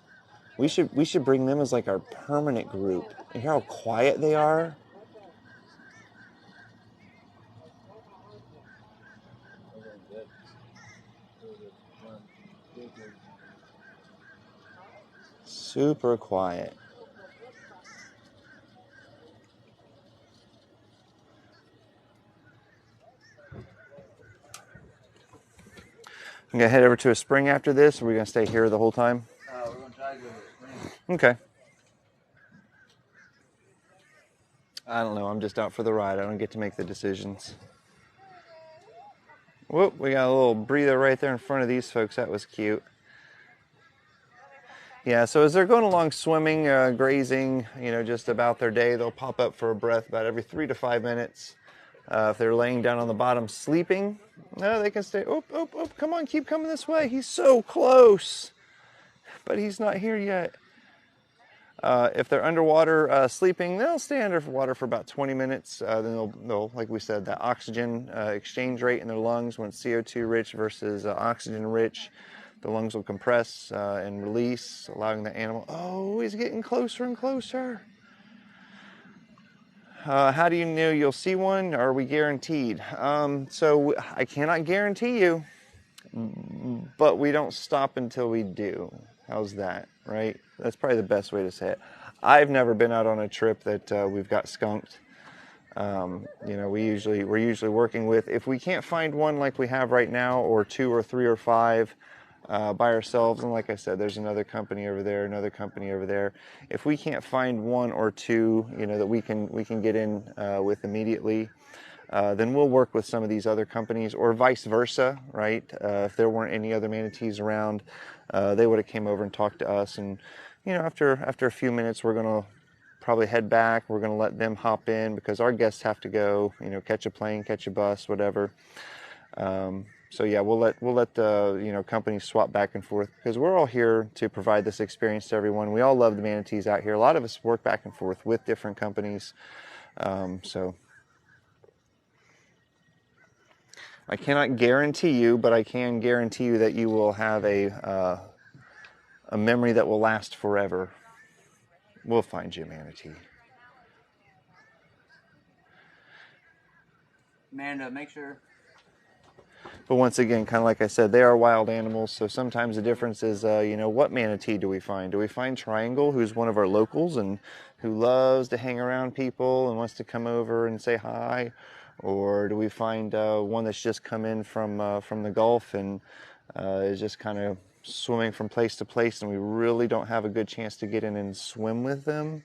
[SPEAKER 1] we should bring them as like our permanent group. You hear how quiet they are? Super quiet. I'm gonna head over to a spring after this, or we're gonna stay here the whole time?
[SPEAKER 2] We're going to try to go to the spring.
[SPEAKER 1] Okay. I don't know. I'm just out for the ride. I don't get to make the decisions. Whoop, we got a little breather right there in front of these folks. That was cute. Yeah, so as they're going along swimming, grazing, just about their day, they'll pop up for a breath about every 3 to 5 minutes. If they're laying down on the bottom sleeping, no, they can stay. Oh, come on, keep coming this way. He's so close, but he's not here yet. If they're underwater sleeping, they'll stay underwater for about 20 minutes. Then they'll, like we said, that oxygen exchange rate in their lungs, when it's CO2 rich versus oxygen rich, the lungs will compress and release, allowing the animal, oh, he's getting closer and closer. How do you know you'll see one? Are we guaranteed? So I cannot guarantee you, but we don't stop until we do. How's that, right? That's probably the best way to say it. I've never been out on a trip that we've got skunked. We're usually working with, if we can't find one like we have right now, or 2 or 3 or 5 by ourselves, and like I said, there's another company over there, another company over there. If we can't find 1 or 2, that we can get in with immediately, then we'll work with some of these other companies, or vice versa, right? If there weren't any other manatees around, they would have came over and talked to us, and after a few minutes, we're gonna probably head back. We're gonna let them hop in because our guests have to go, catch a plane, catch a bus, whatever. So yeah, we'll let the companies swap back and forth, because we're all here to provide this experience to everyone. We all love the manatees out here. A lot of us work back and forth with different companies, so I cannot guarantee you, but I can guarantee you that you will have a memory that will last forever. We'll find you, manatee.
[SPEAKER 2] Amanda, make sure.
[SPEAKER 1] But once again, kind of like I said, they are wild animals, so sometimes the difference is, what manatee do we find? Do we find Triangle, who's one of our locals and who loves to hang around people and wants to come over and say hi? Or do we find one that's just come in from the Gulf and is just kind of swimming from place to place, and we really don't have a good chance to get in and swim with them?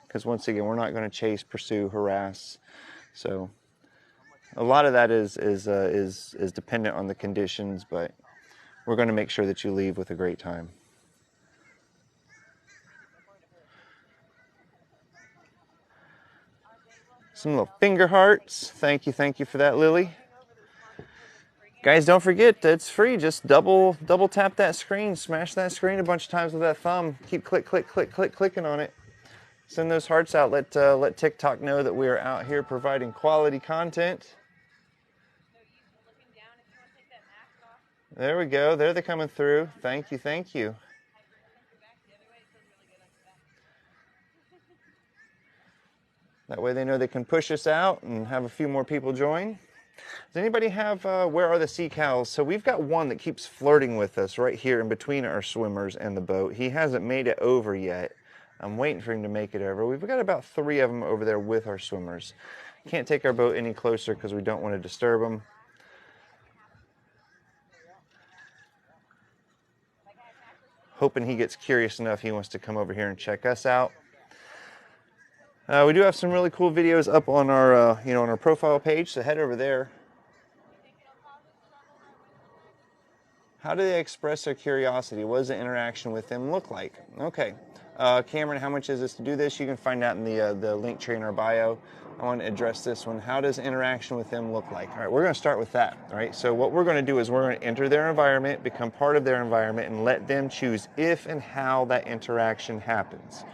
[SPEAKER 1] Because once again, we're not going to chase, pursue, harass. So a lot of that is dependent on the conditions, but we're going to make sure that you leave with a great time. Some little finger hearts. Thank you for that, Lily. Guys, don't forget, it's free. Just double tap that screen, smash that screen a bunch of times with that thumb. Keep clicking on it. Send those hearts out. Let TikTok know that we are out here providing quality content. There we go. There they're coming through. Thank you, thank you. That way they know they can push us out and have a few more people join. Does anybody have, where are the sea cows? So we've got one that keeps flirting with us right here in between our swimmers and the boat. He hasn't made it over yet. I'm waiting for him to make it over. We've got about 3 of them over there with our swimmers. Can't take our boat any closer because we don't want to disturb them. Hoping he gets curious enough he wants to come over here and check us out. We do have some really cool videos up on our, on our profile page, so head over there. How do they express their curiosity? What does the interaction with them look like? Okay, Cameron, how much is this to do this? You can find out in the link tree in our bio. I want to address this one. How does interaction with them look like? All right, we're going to start with that. All right, so what we're going to do is we're going to enter their environment, become part of their environment, and let them choose if and how that interaction happens.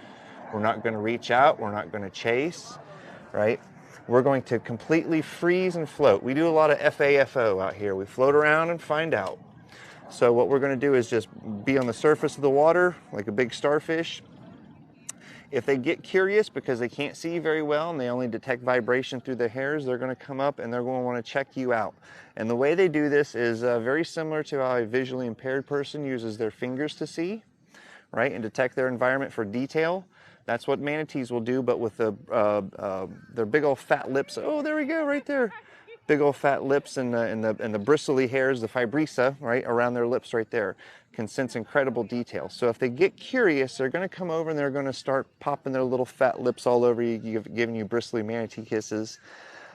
[SPEAKER 1] We're not going to reach out. We're not going to chase, right? We're going to completely freeze and float. We do a lot of FAFO out here. We float around and find out. So what we're going to do is just be on the surface of the water like a big starfish. If they get curious because they can't see very well and they only detect vibration through their hairs, they're going to come up and they're going to want to check you out. And the way they do this is very similar to how a visually impaired person uses their fingers to see, right, and detect their environment for detail. That's what manatees will do, but with their big old fat lips. Oh, there we go, right there. Big old fat lips and the bristly hairs, the fibrissa, right, around their lips right there, can sense incredible detail. So if they get curious, they're going to come over and they're going to start popping their little fat lips all over you, giving you bristly manatee kisses.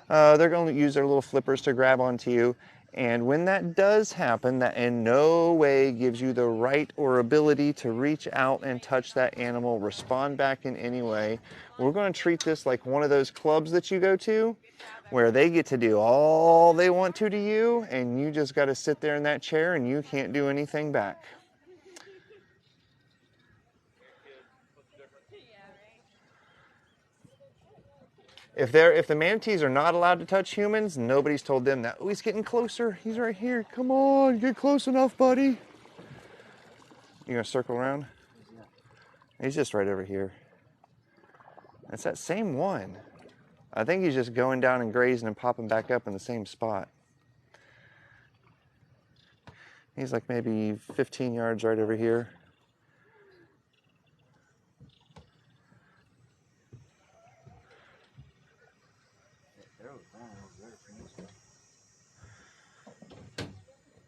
[SPEAKER 1] They're going to use their little flippers to grab onto you. And when that does happen, that in no way gives you the right or ability to reach out and touch that animal, respond back in any way. We're going to treat this like one of those clubs that you go to, where they get to do all they want to you, and you just got to sit there in that chair and you can't do anything back. If the manatees are not allowed to touch humans, nobody's told them that. Oh, he's getting closer. He's right here. Come on, get close enough, buddy. You gonna circle around? He's just right over here. It's that same one. I think he's just going down and grazing and popping back up in the same spot. He's like maybe 15 yards right over here.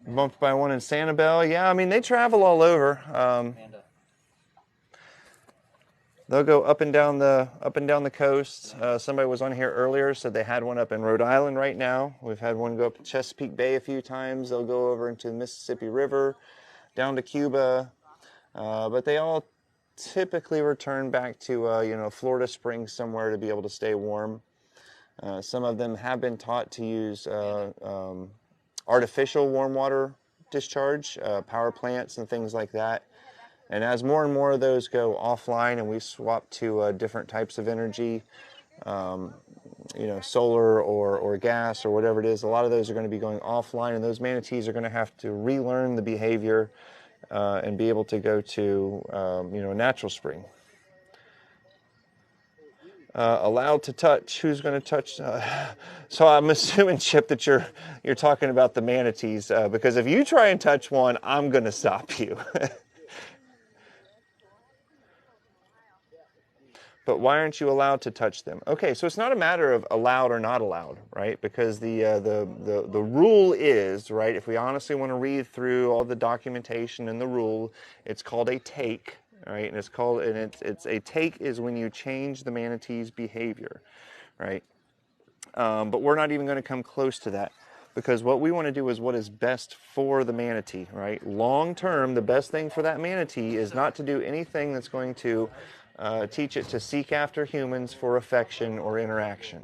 [SPEAKER 1] Bumped by one in Sanibel. Yeah, I mean, they travel all over. They'll go up and down the coast. Somebody was on here earlier, said they had one up in Rhode Island right now. We've had one go up to Chesapeake Bay a few times. They'll go over into the Mississippi River, down to Cuba, but they all typically return back to Florida Springs somewhere to be able to stay warm. Some of them have been taught to use artificial warm water discharge, power plants and things like that. And as more and more of those go offline and we swap to different types of energy, solar or gas or whatever it is, a lot of those are going to be going offline, and those manatees are going to have to relearn the behavior and be able to go to a natural spring. Allowed to touch. Who's going to touch? So I'm assuming, Chip, that you're talking about the manatees, because if you try and touch one, I'm going to stop you. But why aren't you allowed to touch them? Okay, so it's not a matter of allowed or not allowed, right? Because the rule is, right, if we honestly want to read through all the documentation and the rule, it's called a take. Right, and it's a take is when you change the manatee's behavior, right? But we're not even going to come close to that, because what we want to do is what is best for the manatee, right? Long term, the best thing for that manatee is not to do anything that's going to teach it to seek after humans for affection or interaction.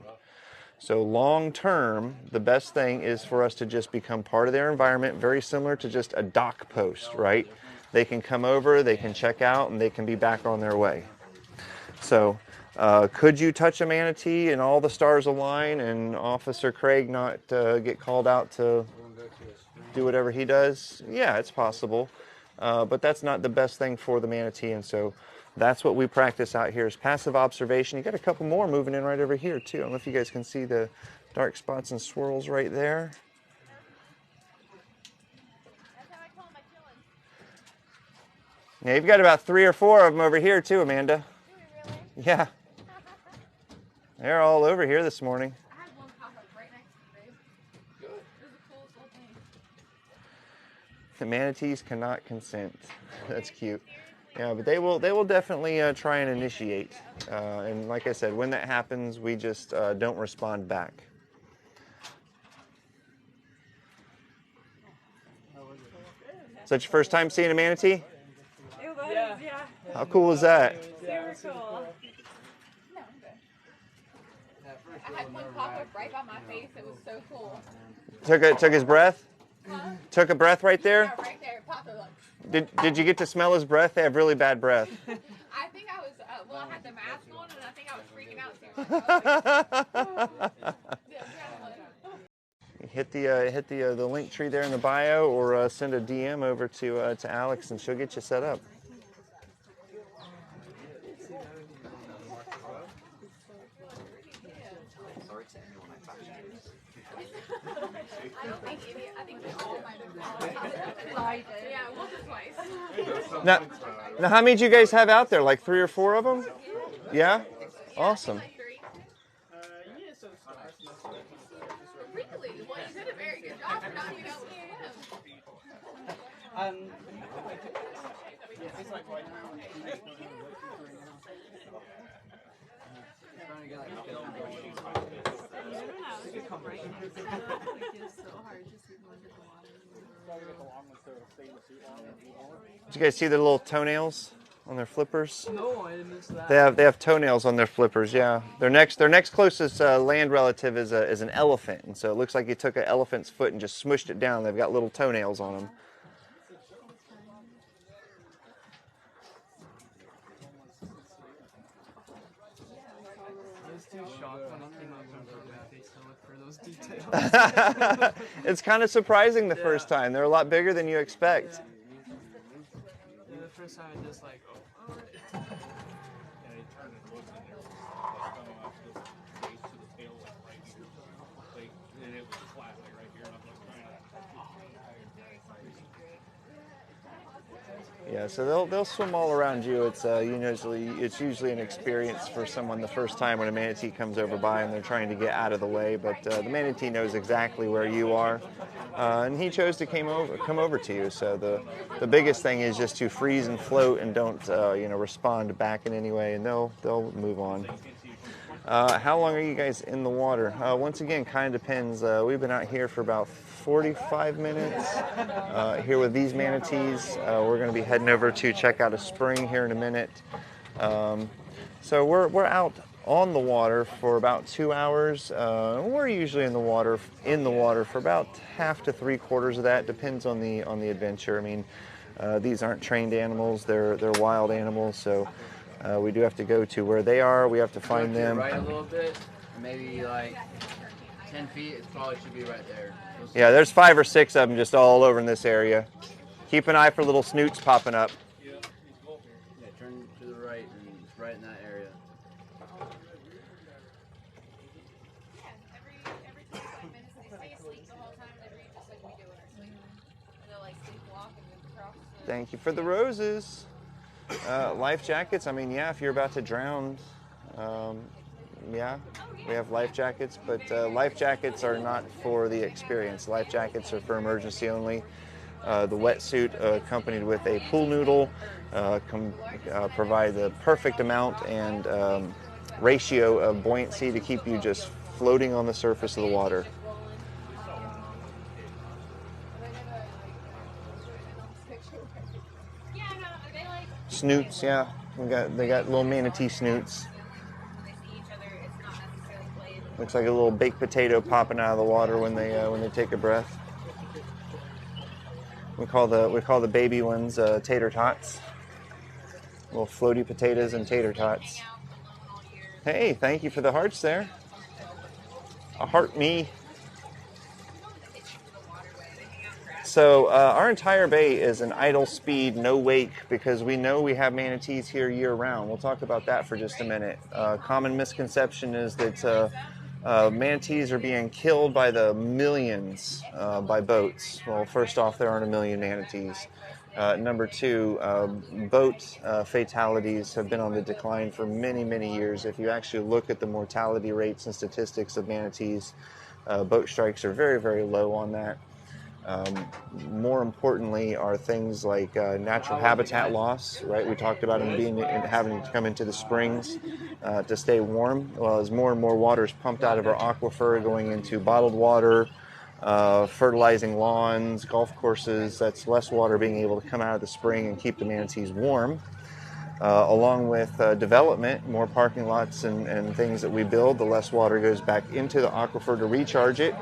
[SPEAKER 1] So long term, the best thing is for us to just become part of their environment, very similar to just a dock post, right? They can come over, they can check out, and they can be back on their way. So could you touch a manatee and all the stars align and Officer Craig not get called out to do whatever he does? Yeah, it's possible. But that's not the best thing for the manatee, and so that's what we practice out here is passive observation. You got a couple more moving in right over here too. I don't know if you guys can see the dark spots and swirls right there.
[SPEAKER 3] That's how I call my chillin'.
[SPEAKER 1] Yeah, you've got about 3 or 4 of them over here too, Amanda.
[SPEAKER 3] Do we really?
[SPEAKER 1] Yeah, they're all over here this morning.
[SPEAKER 3] I had one pop up right next to me, babe. Good. It was the coolest little thing.
[SPEAKER 1] The manatees cannot consent. That's cute. Yeah, but they will definitely try and initiate. And like I said, when that happens, we just don't respond back. Is that your first time seeing a manatee?
[SPEAKER 4] It was, yeah.
[SPEAKER 1] How cool is that?
[SPEAKER 4] Super cool.
[SPEAKER 3] No, I'm good. I had one pop up right by my face. It was so cool.
[SPEAKER 1] Took his breath? Took a breath right there?
[SPEAKER 3] Yeah, right there. It popped up like.
[SPEAKER 1] Did you get to smell his breath? They have really bad breath.
[SPEAKER 3] I think I was, well, I had the mask on and I think I was freaking out too much.
[SPEAKER 1] Hit the link tree there in the bio, or send a DM over to Alex, and she'll get you set up.
[SPEAKER 3] I think we all might have yeah, once or twice.
[SPEAKER 1] Now, how many did you guys have out there? Like 3 or 4 of them? Yeah? Awesome.
[SPEAKER 3] Like 3. Really? Well, you did a very good job for not even seeing him.
[SPEAKER 1] Did you guys see the little toenails on their flippers?
[SPEAKER 2] No, I missed that.
[SPEAKER 1] They have toenails on their flippers. Yeah. Their next closest land relative is an elephant, and so it looks like you took an elephant's foot and just smushed it down. They've got little toenails on them.
[SPEAKER 2] I was too shocked when I came over to Manatee to look for those details.
[SPEAKER 1] It's kind of surprising the first time. They're a lot bigger than you expect.
[SPEAKER 2] Yeah, the first time I just like, oh, all right.
[SPEAKER 1] Yeah, so they'll swim all around you. It's usually an experience for someone the first time when a manatee comes over by and they're trying to get out of the way. But the manatee knows exactly where you are, and he chose to come over to you. So the biggest thing is just to freeze and float and don't respond back in any way, and they'll move on. How long are you guys in the water? Once again, kind of depends. We've been out here for about 45 minutes here with these manatees. We're going to be heading over to check out a spring here in a minute. So we're out on the water for about 2 hours. We're usually in the water for about half to 3/4 of that. Depends on the adventure. I mean, these aren't trained animals; they're wild animals. So we do have to go to where they are. We have to find them.
[SPEAKER 2] Right a little bit, maybe like 10 feet. It probably should be right there.
[SPEAKER 1] Yeah, there's 5 or 6 of them just all over in this area. Keep an eye for little snoots popping up.
[SPEAKER 2] Yeah, turn to the right, and it's right in that area.
[SPEAKER 3] Yeah, every 25 minutes they stay asleep the whole time they read just like we do in our sleep. And they'll like sleepwalk and move across.
[SPEAKER 1] Thank you for the roses. Life jackets, I mean, yeah, if you're about to drown, yeah, we have life jackets, but life jackets are not for the experience. Life jackets are for emergency only. The wetsuit accompanied with a pool noodle provide the perfect amount and ratio of buoyancy to keep you just floating on the surface of the water.
[SPEAKER 3] Yeah, no, are they like
[SPEAKER 1] Snoots, yeah, they got little manatee snoots.
[SPEAKER 3] when they see each other, it's not necessarily played.
[SPEAKER 1] Looks like a little baked potato popping out of the water when they take a breath. We call the baby ones tater tots. Little floaty potatoes and tater tots. Hey, thank you for the hearts there. A heart me. So our entire bay is an idle speed, no wake, because we know we have manatees here year round. We'll talk about that for just a minute. Common misconception is that manatees are being killed by the millions by boats. Well, first off, there aren't a million manatees. Number two, boat fatalities have been on the decline for many, many years. If you actually look at the mortality rates and statistics of manatees, boat strikes are very, very low on that. More importantly are things like natural habitat loss, right? We talked about them having to come into the springs to stay warm. Well, as more and more water is pumped out of our aquifer, going into bottled water, fertilizing lawns, golf courses, that's less water being able to come out of the spring and keep the manatees warm. Along with development, more parking lots and things that we build, the less water goes back into the aquifer to recharge it.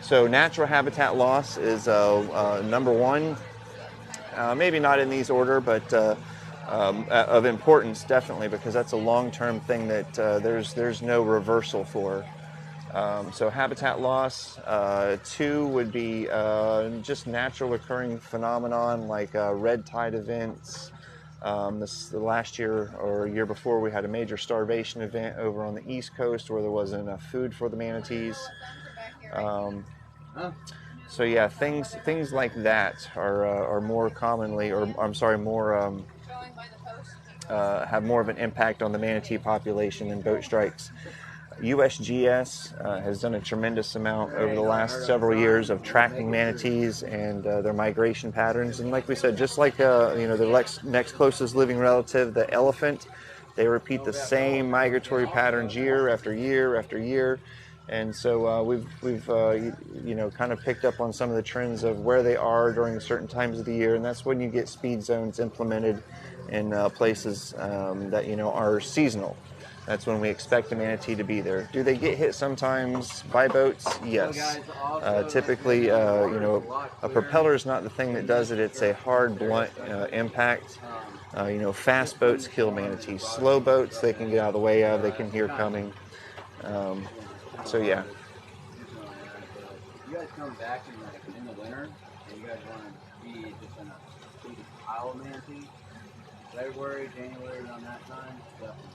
[SPEAKER 1] So natural habitat loss is number one, maybe not in these order, but of importance definitely, because that's a long-term thing that there's no reversal for. So habitat loss. Two would be just natural occurring phenomenon like red tide events. The last year or year before, we had a major starvation event over on the East Coast where there wasn't enough food for the manatees. So yeah, things like that are more commonly, or I'm sorry, more have more of an impact on the manatee population than boat strikes. USGS has done a tremendous amount over the last several years of tracking manatees and their migration patterns. And like we said, just like the next closest living relative, the elephant, they repeat the same migratory patterns year after year after year. And so we've kind of picked up on some of the trends of where they are during certain times of the year, and that's when you get speed zones implemented in places that are seasonal. That's when we expect the manatee to be there. Do they get hit sometimes by boats? Yes. Typically, a propeller is not the thing that does it. It's a hard, blunt impact. Fast boats kill manatees. Slow boats, they can get out of the way of. They can hear coming. So yeah.
[SPEAKER 5] You guys come back in the winter, and you guys want to be just in a big pile of manatees. February, January, around that time, definitely.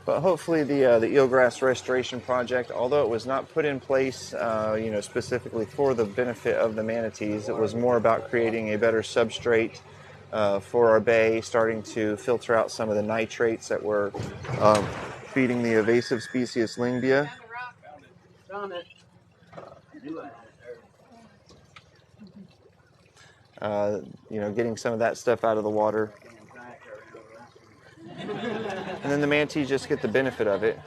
[SPEAKER 1] But hopefully the eelgrass restoration project, although it was not put in place, specifically for the benefit of the manatees, it was more about creating a better substrate for our bay, starting to filter out some of the nitrates that were feeding the invasive species Lingbia.
[SPEAKER 5] Found it.
[SPEAKER 1] Getting some of that stuff out of the water. And then the manatees just get the benefit of it.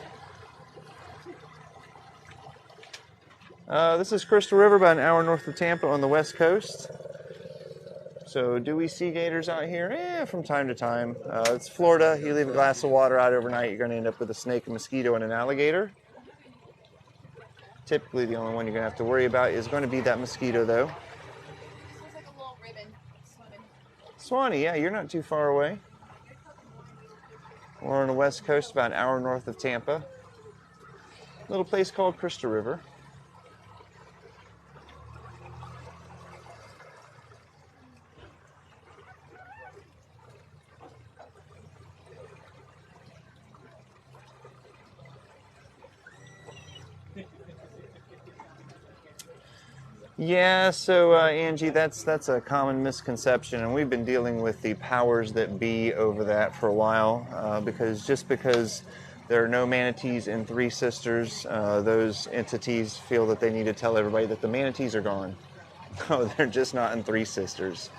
[SPEAKER 1] This is Crystal River, about an hour north of Tampa on the west coast. So do we see gators out here? From time to time. It's Florida. You leave a glass of water out overnight, you're going to end up with a snake, a mosquito, and an alligator. Typically the only one you're going to have to worry about is going to be that mosquito, though.
[SPEAKER 3] Looks like a little ribbon swimming.
[SPEAKER 1] Swanee, yeah, you're not too far away. We're on the west coast, about an hour north of Tampa. A little place called Crystal River. Yeah, so Angie, that's a common misconception, and we've been dealing with the powers that be over that for a while, because there are no manatees in Three Sisters, those entities feel that they need to tell everybody that the manatees are gone. No, they're just not in Three Sisters.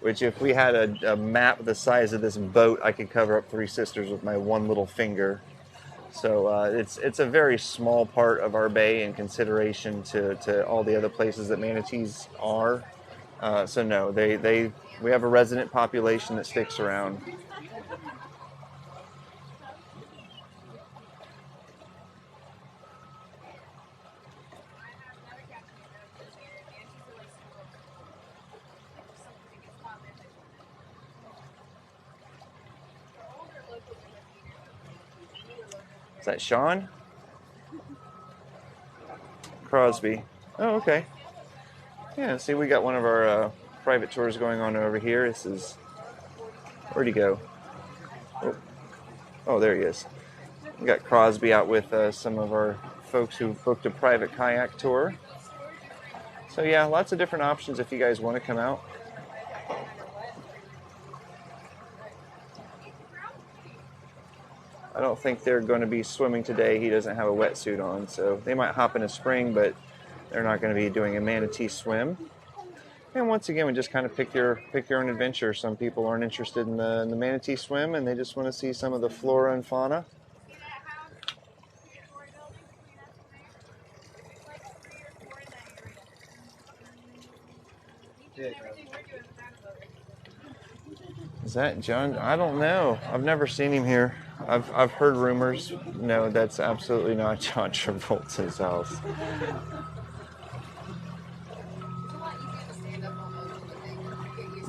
[SPEAKER 1] Which, if we had a map the size of this boat, I could cover up Three Sisters with my one little finger. So it's a very small part of our bay in consideration to all the other places that manatees are. So no, we have a resident population that sticks around. Is that Sean? Crosby. Oh, okay. Yeah, see, we got one of our private tours going on over here. This is, where'd he go? Oh, there he is. We got Crosby out with some of our folks who booked a private kayak tour. So yeah, lots of different options if you guys want to come out. I don't think they're going to be swimming today. He doesn't have a wetsuit on, so they might hop in a spring, but they're not going to be doing a manatee swim. And once again, we just kind of pick your own adventure. Some people aren't interested in the manatee swim, and they just want to see some of the flora and fauna. Is that John? I don't know. I've never seen him here. I've heard rumors. No, that's absolutely not John Travolta's house.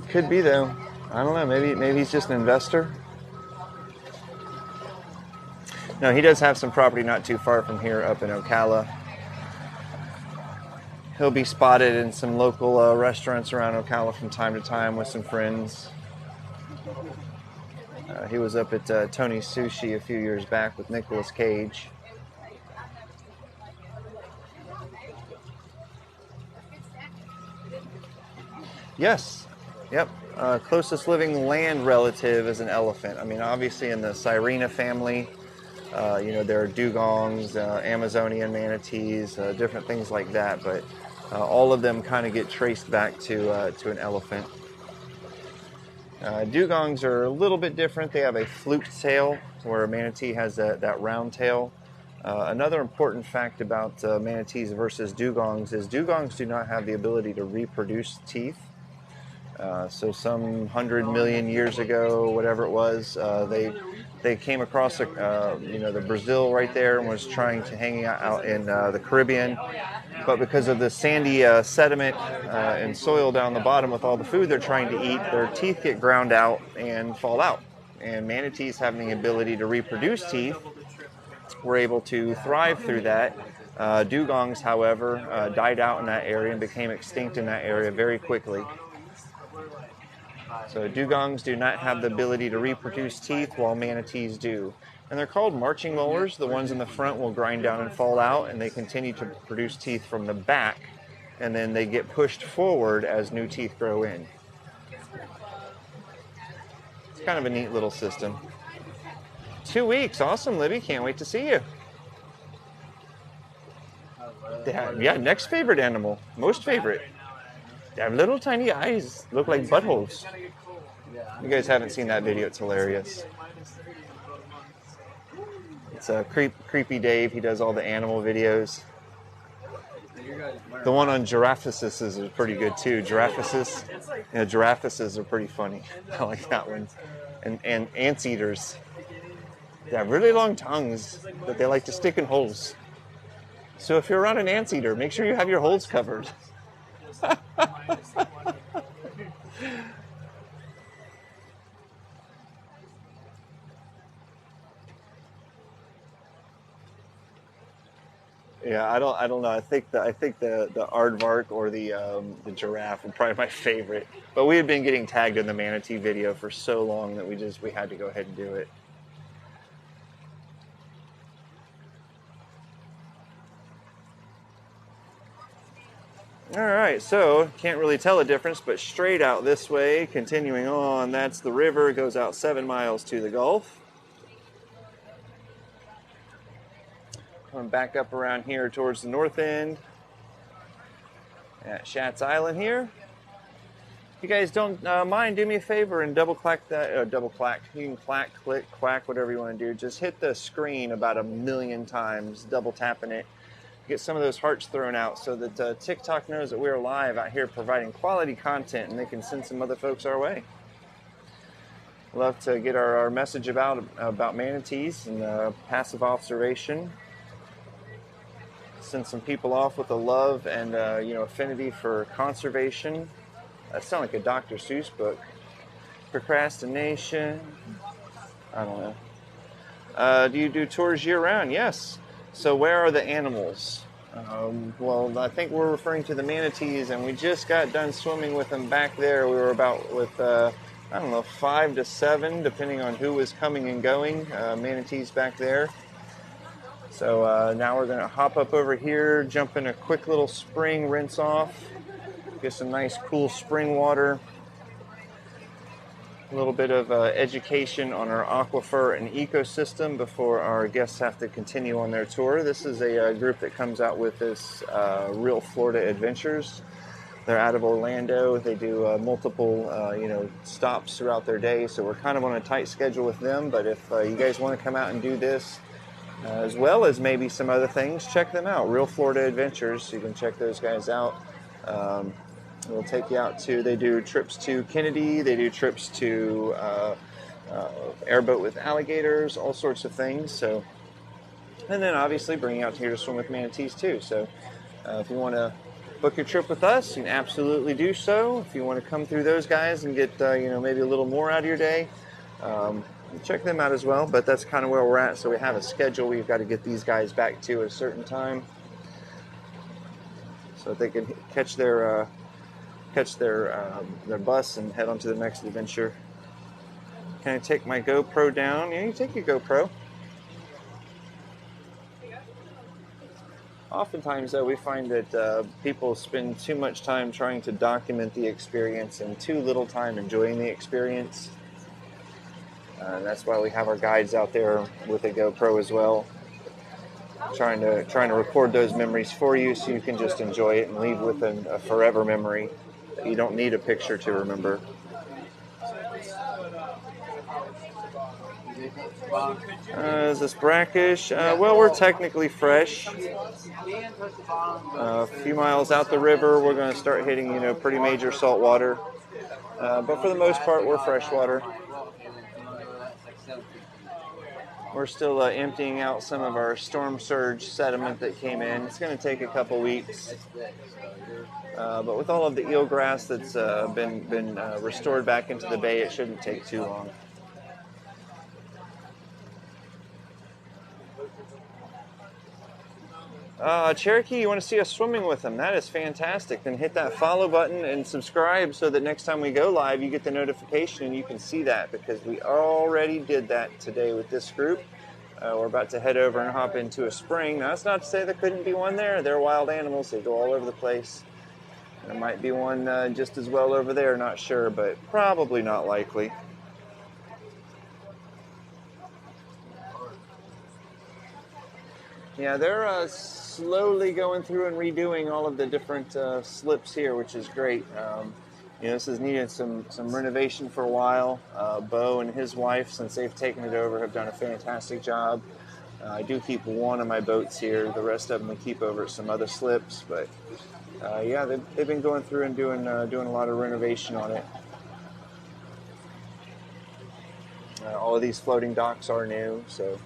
[SPEAKER 1] Could be though. I don't know. Maybe he's just an investor. No, he does have some property not too far from here, up in Ocala. He'll be spotted in some local restaurants around Ocala from time to time with some friends. He was up at Tony's Sushi a few years back with Nicolas Cage. Yes. Yep. Closest living land relative is an elephant. I mean, obviously in the Sirena family, there are dugongs, Amazonian manatees, different things like that, but all of them kind of get traced back to an elephant. Dugongs are a little bit different. They have a fluked tail, where a manatee has that round tail. Another important fact about manatees versus dugongs is dugongs do not have the ability to reproduce teeth. So some 100 million years ago, whatever it was, they came across the Brazil right there and was trying to hang out in the Caribbean. But because of the sandy sediment and soil down the bottom with all the food they're trying to eat, their teeth get ground out and fall out. And manatees having the ability to reproduce teeth were able to thrive through that. Dugongs, however, died out in that area and became extinct in that area very quickly. So dugongs do not have the ability to reproduce teeth, while manatees do. And they're called marching molars. The ones in the front will grind down and fall out, and they continue to produce teeth from the back, and then they get pushed forward as new teeth grow in. It's kind of a neat little system. 2 weeks. Awesome, Libby. Can't wait to see you. Yeah, next favorite animal. Most favorite. They have little tiny eyes. Look like buttholes. You guys haven't seen that video. It's hilarious. It's Creepy Dave. He does all the animal videos. The one on giraffes is pretty good too. Giraffes are pretty funny. I like that one. And anteaters. They have really long tongues that they like to stick in holes. So if you're around an anteater, make sure you have your holes covered. Yeah, I don't know. I think the aardvark or the giraffe are probably my favorite. But we had been getting tagged in the manatee video for so long that we had to go ahead and do it. All right, so can't really tell a difference, but straight out this way, continuing on, that's the river. It goes out 7 miles to the Gulf. Coming back up around here towards the north end at Schatz Island here. If you guys don't mind, do me a favor and double clack that, you can clack, click, quack, whatever you want to do. Just hit the screen about 1,000,000 times, double tapping it. Get some of those hearts thrown out so that TikTok knows that we're live out here providing quality content and they can send some other folks our way. Love to get our message about manatees and passive observation. Send some people off with a love and affinity for conservation. That sounds like a Dr. Seuss book. Procrastination. I don't know. Do you do tours year-round? Yes. So where are the animals? Well, I think we're referring to the manatees, and we just got done swimming with them back there. We were about with, I don't know, 5 to 7, depending on who was coming and going, manatees back there. So now we're going to hop up over here, jump in a quick little spring, rinse off, get some nice cool spring water. A little bit of education on our aquifer and ecosystem before our guests have to continue on their tour. This is a group that comes out with this Real Florida Adventures. They're out of Orlando. They do multiple, stops throughout their day. So we're kind of on a tight schedule with them. But if you guys want to come out and do this, as well as maybe some other things, check them out. Real Florida Adventures. You can check those guys out. We'll take you out to, they do trips to Kennedy, they do trips to airboat with alligators, all sorts of things. So, and then obviously bring you out here to swim with manatees too. So if you want to book your trip with us, you can absolutely do so. If you want to come through those guys and get, maybe a little more out of your day, check them out as well. But that's kind of where we're at. So we have a schedule we've got to get these guys back to at a certain time so that they can catch their bus and head on to the next adventure. Can I take my GoPro down? Yeah, you take your GoPro. Oftentimes, though, we find that people spend too much time trying to document the experience and too little time enjoying the experience. That's why we have our guides out there with a GoPro as well, trying to record those memories for you so you can just enjoy it and leave with a forever memory. You don't need a picture to remember. Is this brackish? Well, we're technically fresh. A few miles out the river, we're going to start hitting, pretty major salt water. But for the most part, we're freshwater. We're still emptying out some of our storm surge sediment that came in. It's going to take a couple weeks. But with all of the eelgrass that's been restored back into the bay, it shouldn't take too long. Cherokee, you want to see us swimming with them? That is fantastic. Then hit that follow button and subscribe so that next time we go live, you get the notification and you can see that, because we already did that today with this group. We're about to head over and hop into a spring. Now, that's not to say there couldn't be one there. They're wild animals. They go all over the place. There might be one just as well over there, not sure, but probably not likely. Yeah, they're slowly going through and redoing all of the different slips here, which is great. This has needed some renovation for a while. Bo and his wife, since they've taken it over, have done a fantastic job. I do keep one of my boats here. The rest of them we keep over at some other slips, but yeah, they've been going through and doing a lot of renovation on it. All of these floating docks are new, so.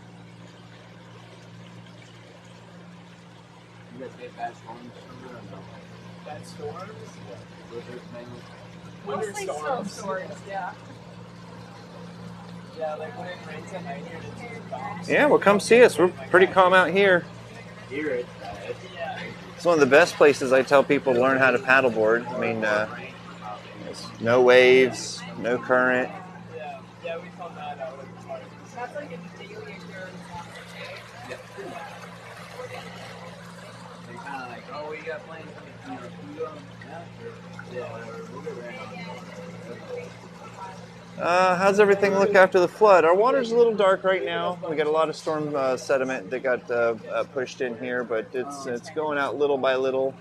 [SPEAKER 5] You guys get bad storms or no?
[SPEAKER 2] Bad storms?
[SPEAKER 5] Blizzards mainly?
[SPEAKER 2] Winter
[SPEAKER 4] Mostly
[SPEAKER 2] storms.
[SPEAKER 4] snowstorms, yeah.
[SPEAKER 2] Yeah, like when it rains at night here, it's just bombs.
[SPEAKER 1] Yeah, well, come see us. We're pretty calm out here.
[SPEAKER 5] Here it's bad.
[SPEAKER 2] Yeah.
[SPEAKER 1] It's one of the best places I tell people to learn how to paddleboard. I mean, there's no waves, no current.
[SPEAKER 2] Yeah, we found that out.
[SPEAKER 4] That's like a daily occurrence.
[SPEAKER 5] They kind of like, oh, we got plans, you go, yeah, whatever, we'll get ran on.
[SPEAKER 1] How's everything look after the flood? Our water's a little dark right now. We got a lot of storm sediment that got pushed in here, but it's going out little by little.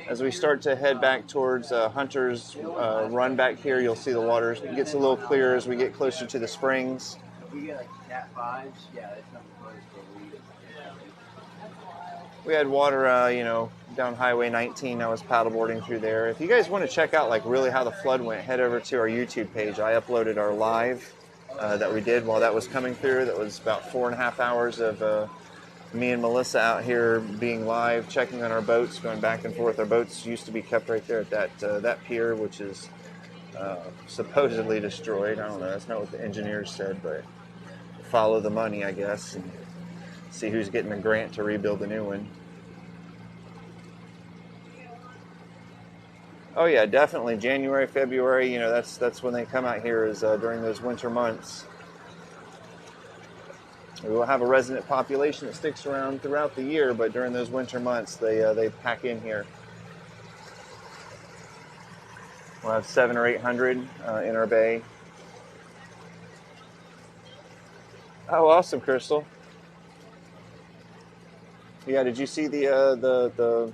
[SPEAKER 1] As we start to head back towards Hunter's Run back here, you'll see the water gets a little clearer as we get closer to the springs.
[SPEAKER 5] If we get like Cat 5s, yeah, that's something close to a week.
[SPEAKER 1] We had water, down Highway 19. I was paddleboarding through there. If you guys want to check out like really how the flood went, head over to our YouTube page. I uploaded our live that we did while that was coming through. That was about 4.5 hours of me and Melissa out here being live, checking on our boats, going back and forth. Our boats used to be kept right there at that pier, which is supposedly destroyed. I don't know. That's not what the engineers said, but follow the money, I guess, and see who's getting a grant to rebuild the new one. Oh yeah, definitely. January, February, you know, that's when they come out here, is during those winter months. We will have a resident population that sticks around throughout the year, but during those winter months, they pack in here. We'll have 700 or 800 in our bay. Oh, awesome, Crystal. Yeah, did you see the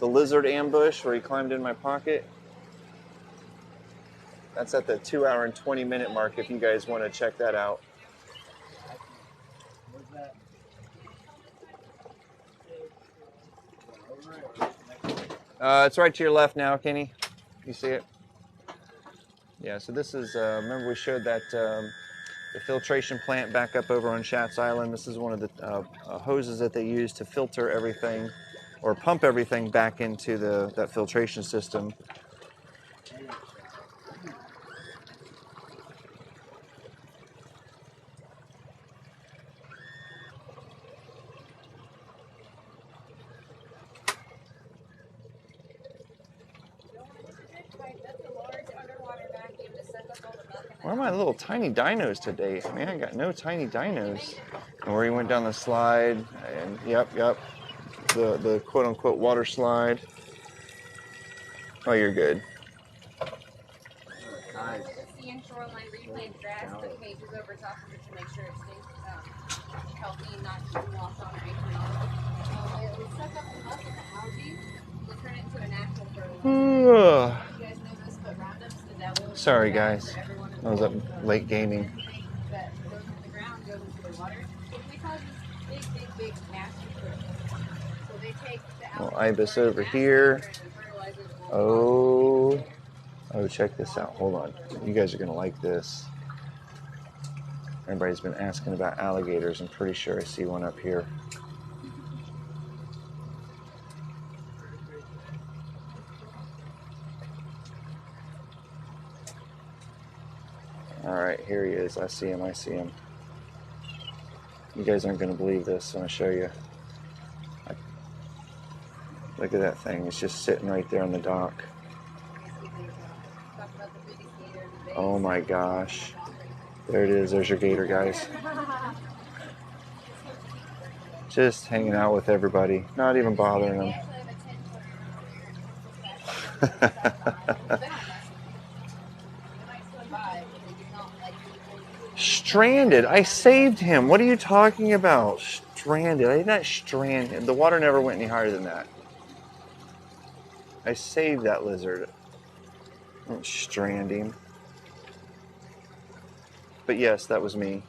[SPEAKER 1] lizard ambush where he climbed in my pocket? That's at the 2 hour and 20 minute mark if you guys want to check that out.
[SPEAKER 5] Where's that?
[SPEAKER 1] It's right to your left now, Kenny. You see it? Yeah, so this is, remember we showed that the filtration plant back up over on Schatz Island. This is one of the hoses that they use to filter everything or pump everything back into that filtration system. Where are my little tiny dinos today? Man, I got no tiny dinos. And where he went down the slide, and yep, the quote-unquote water slide. Oh, you're good.
[SPEAKER 5] Nice.
[SPEAKER 3] The sea and shoreline replanted grass, put cages over top of it to make sure it stays healthy and not washed on or anything. It was stuck up in muck in the algae. They turn it into a natural fertilizer. You guys know this, but Roundup's the devil.
[SPEAKER 1] Sorry, guys. I was up late gaming.
[SPEAKER 3] That goes in the ground, goes into the water. It causes big, nasty critters. So they take the
[SPEAKER 1] Well, ibis over here. Oh, check this out. Hold on. You guys are going to like this. Everybody's been asking about alligators. I'm pretty sure I see one up here. All right, here he is. I see him. You guys aren't going to believe this. I'm going to show you. Look at that thing. It's just sitting right there on the dock. Oh my gosh. There it is. There's your gator, guys. Just hanging out with everybody. Not even bothering them. Stranded. I saved him. What are you talking about? Stranded. I did not strand him. The water never went any higher than that. I saved that lizard. I didn't strand him. But yes, that was me.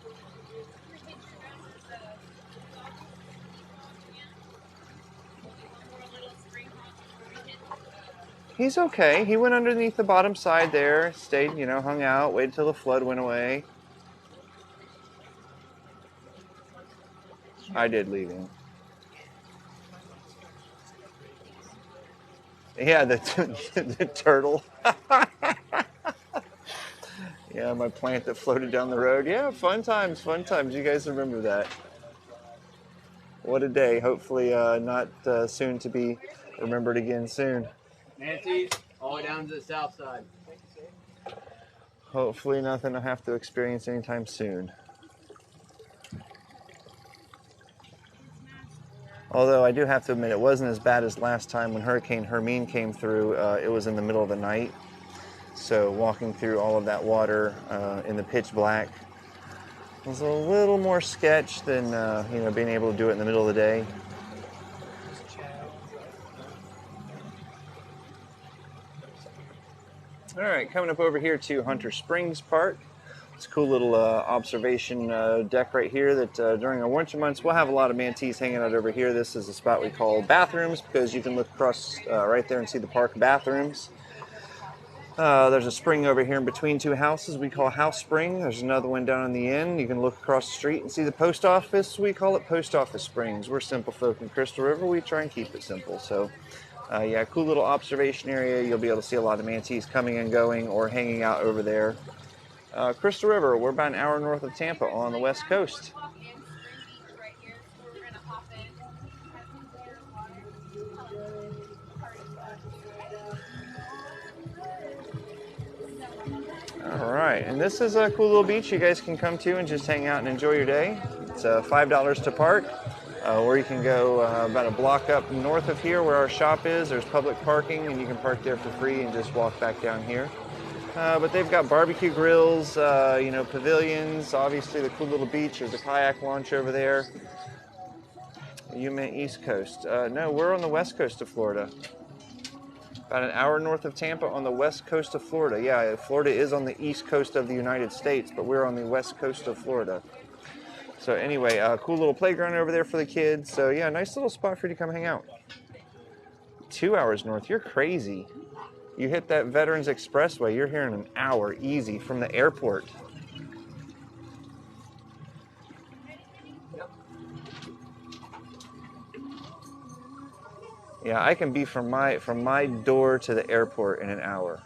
[SPEAKER 1] He's okay. He went underneath the bottom side there, stayed, hung out, waited till the flood went away. I did leave him. Yeah, the turtle. Yeah, my plant that floated down the road. Yeah, fun times. You guys remember that. What a day. Hopefully not soon to be remembered again soon.
[SPEAKER 5] Manatees, all the way down to the south side.
[SPEAKER 1] Hopefully nothing I have to experience anytime soon. Although I do have to admit, it wasn't as bad as last time when Hurricane Hermine came through. It was in the middle of the night. So walking through all of that water in the pitch black was a little more sketch than being able to do it in the middle of the day. All right, coming up over here to Hunter Springs Park. It's a cool little observation deck right here that during our winter months we'll have a lot of manatees hanging out over here. This is a spot we call bathrooms because you can look across right there and see the park bathrooms. There's a spring over here in between two houses we call House Spring. There's another one down on the end. You can look across the street and see the post office. We call it Post Office Springs. We're simple folk in Crystal River. We try and keep it simple. So yeah, cool little observation area. You'll be able to see a lot of manatees coming and going or hanging out over there. Crystal River, we're about an hour north of Tampa on the west coast. All right, and this is a cool little beach you guys can come to and just hang out and enjoy your day. It's $5 to park, or you can go about a block up north of here where our shop is. There's public parking, and you can park there for free and just walk back down here. But they've got barbecue grills, you know, pavilions, obviously the cool little beach. There's a kayak launch over there. You meant East Coast. No, we're on the west coast of Florida. About an hour north of Tampa on the west coast of Florida. Yeah, Florida is on the east coast of the United States, but we're on the west coast of Florida. So anyway, cool little playground over there for the kids. So yeah, nice little spot for you to come hang out. 2 hours north, you're crazy. You hit that Veterans Expressway, you're here in an hour, easy, from the airport. Yeah, I can be from my door to the airport in an hour.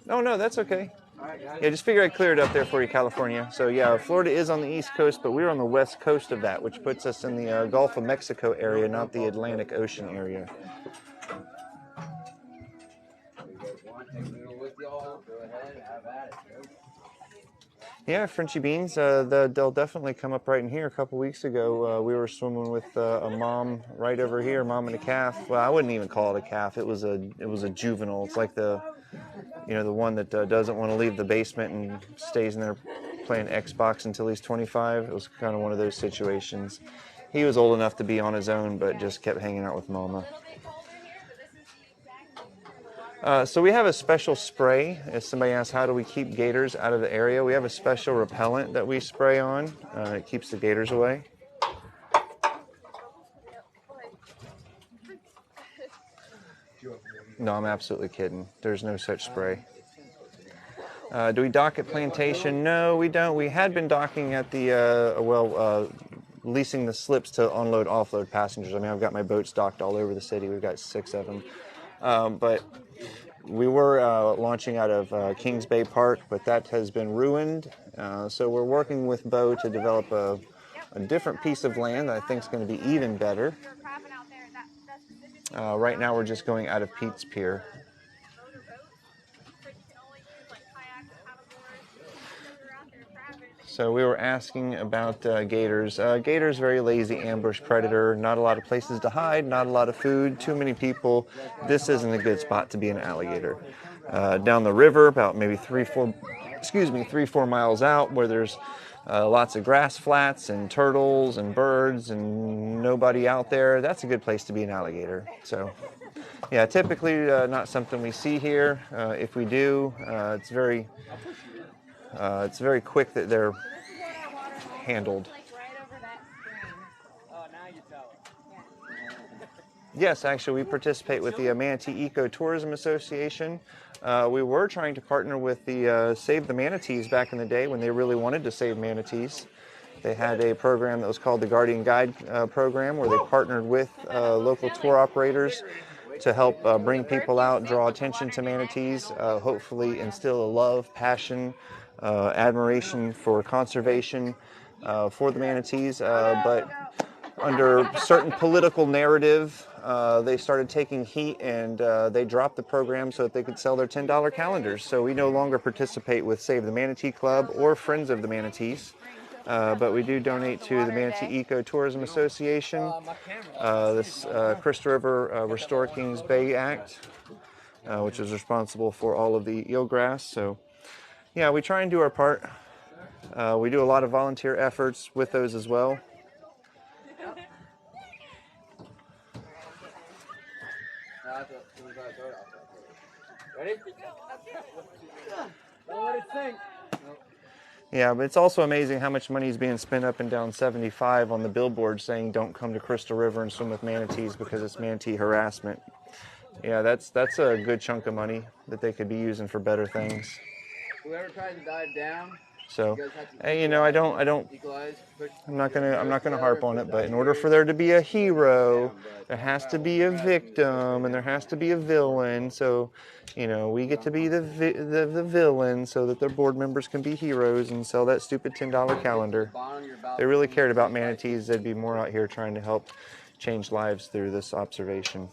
[SPEAKER 1] No, that's okay. Yeah, just figure I'd clear it up there for you, California. So yeah, Florida is on the east coast, but we're on the west coast of that, which puts us in the Gulf of Mexico area, not the Atlantic Ocean area. Yeah, Frenchy beans, they'll definitely come up right in here. A couple weeks ago, we were swimming with a mom right over here, mom and a calf. Well, I wouldn't even call it a calf. It was a juvenile. It's like the one that doesn't want to leave the basement and stays in there playing Xbox until he's 25. It was kind of one of those situations. He was old enough to be on his own, but just kept hanging out with mama. So we have a special spray. If somebody asks how do we keep gators out of the area, we have a special repellent that we spray on. It keeps the gators away. No, I'm absolutely kidding. There's no such spray. Do we dock at Plantation? No, we don't. We had been docking at the, leasing the slips to unload, offload passengers. I mean, I've got my boats docked all over the city. We've got 6 of them. But we were launching out of Kings Bay Park, but that has been ruined. So we're working with Bo to develop a different piece of land that I think is going to be even better. Right now we're just going out of Pete's Pier. So we were asking about gators. Gators, very lazy ambush predator. Not a lot of places to hide, not a lot of food, too many people. This isn't a good spot to be an alligator. Down the river, about maybe 3-4 miles out, where there's lots of grass flats and turtles and birds and nobody out there, that's a good place to be an alligator. So yeah, typically not something we see here. If we do, it's very quick that they're handled. Yes, actually, we participate with the Manatee Ecotourism Association. We were trying to partner with the Save the Manatees back in the day when they really wanted to save manatees. They had a program that was called the Guardian Guide program, where they partnered with local tour operators to help bring people out, draw attention to manatees, hopefully instill a love, passion, admiration for conservation for the manatees. But under certain political narrative, they started taking heat, and they dropped the program so that they could sell their $10 calendars. So we no longer participate with Save the Manatee Club or Friends of the Manatees. But we do donate to the Manatee Ecotourism Association, this Crystal River Restore Kings Bay Act, which is responsible for all of the eelgrass. So yeah, we try and do our part. We do a lot of volunteer efforts with those as well.
[SPEAKER 5] Ready? Don't let it sink.
[SPEAKER 1] Yeah, but it's also amazing how much money is being spent up and down 75 on the billboard saying don't come to Crystal River and swim with manatees because it's manatee harassment. Yeah, that's a good chunk of money that they could be using for better things.
[SPEAKER 5] Whoever tries to dive down,
[SPEAKER 1] So, you know, I'm not gonna harp on it, but in order for there to be a hero, there has to be a victim and there has to be a villain. So, you know, we get to be the villain so that their board members can be heroes and sell that stupid $10 calendar. If they really cared about manatees, they'd be more out here trying to help change lives through this observation.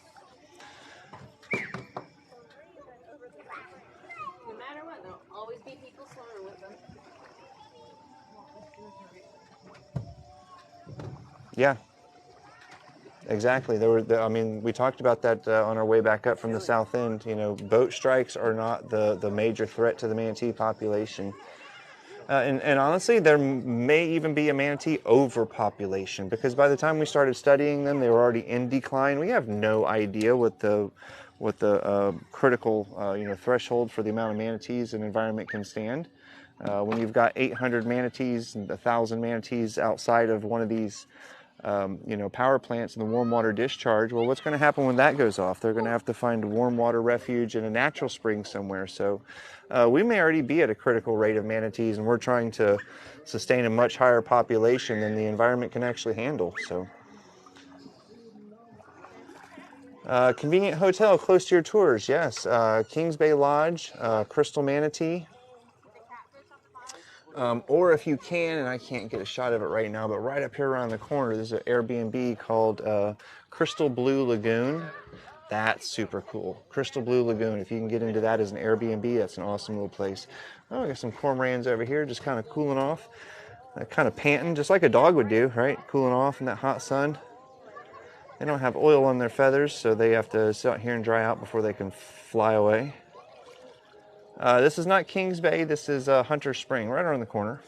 [SPEAKER 3] No matter what, there'll always be people swimming with them.
[SPEAKER 1] Yeah, exactly. I mean, we talked about that on our way back up from the south end. You know, boat strikes are not the major threat to the manatee population. And honestly, there may even be a manatee overpopulation, because by the time we started studying them, they were already in decline. We have no idea what the critical you know, threshold for the amount of manatees an environment can stand. When you've got 800 manatees and 1,000 manatees outside of one of these you know, power plants in the warm water discharge, well, what's going to happen when that goes off? They're going to have to find warm water refuge in a natural spring somewhere. So we may already be at a critical rate of manatees, and we're trying to sustain a much higher population than the environment can actually handle. So convenient hotel close to your tours, yes. Kings Bay Lodge, Crystal Manatee. Or if you can, and I can't get a shot of it right now, but right up here around the corner, there's an Airbnb called Crystal Blue Lagoon. That's super cool. Crystal Blue Lagoon. If you can get into that as an Airbnb, that's an awesome little place. Oh, I got some cormorants over here just kind of cooling off. Kind of panting, just like a dog would do, right? Cooling off in that hot sun. They don't have oil on their feathers, so they have to sit out here and dry out before they can fly away. This is not Kings Bay, this is Hunter Spring, right around the corner.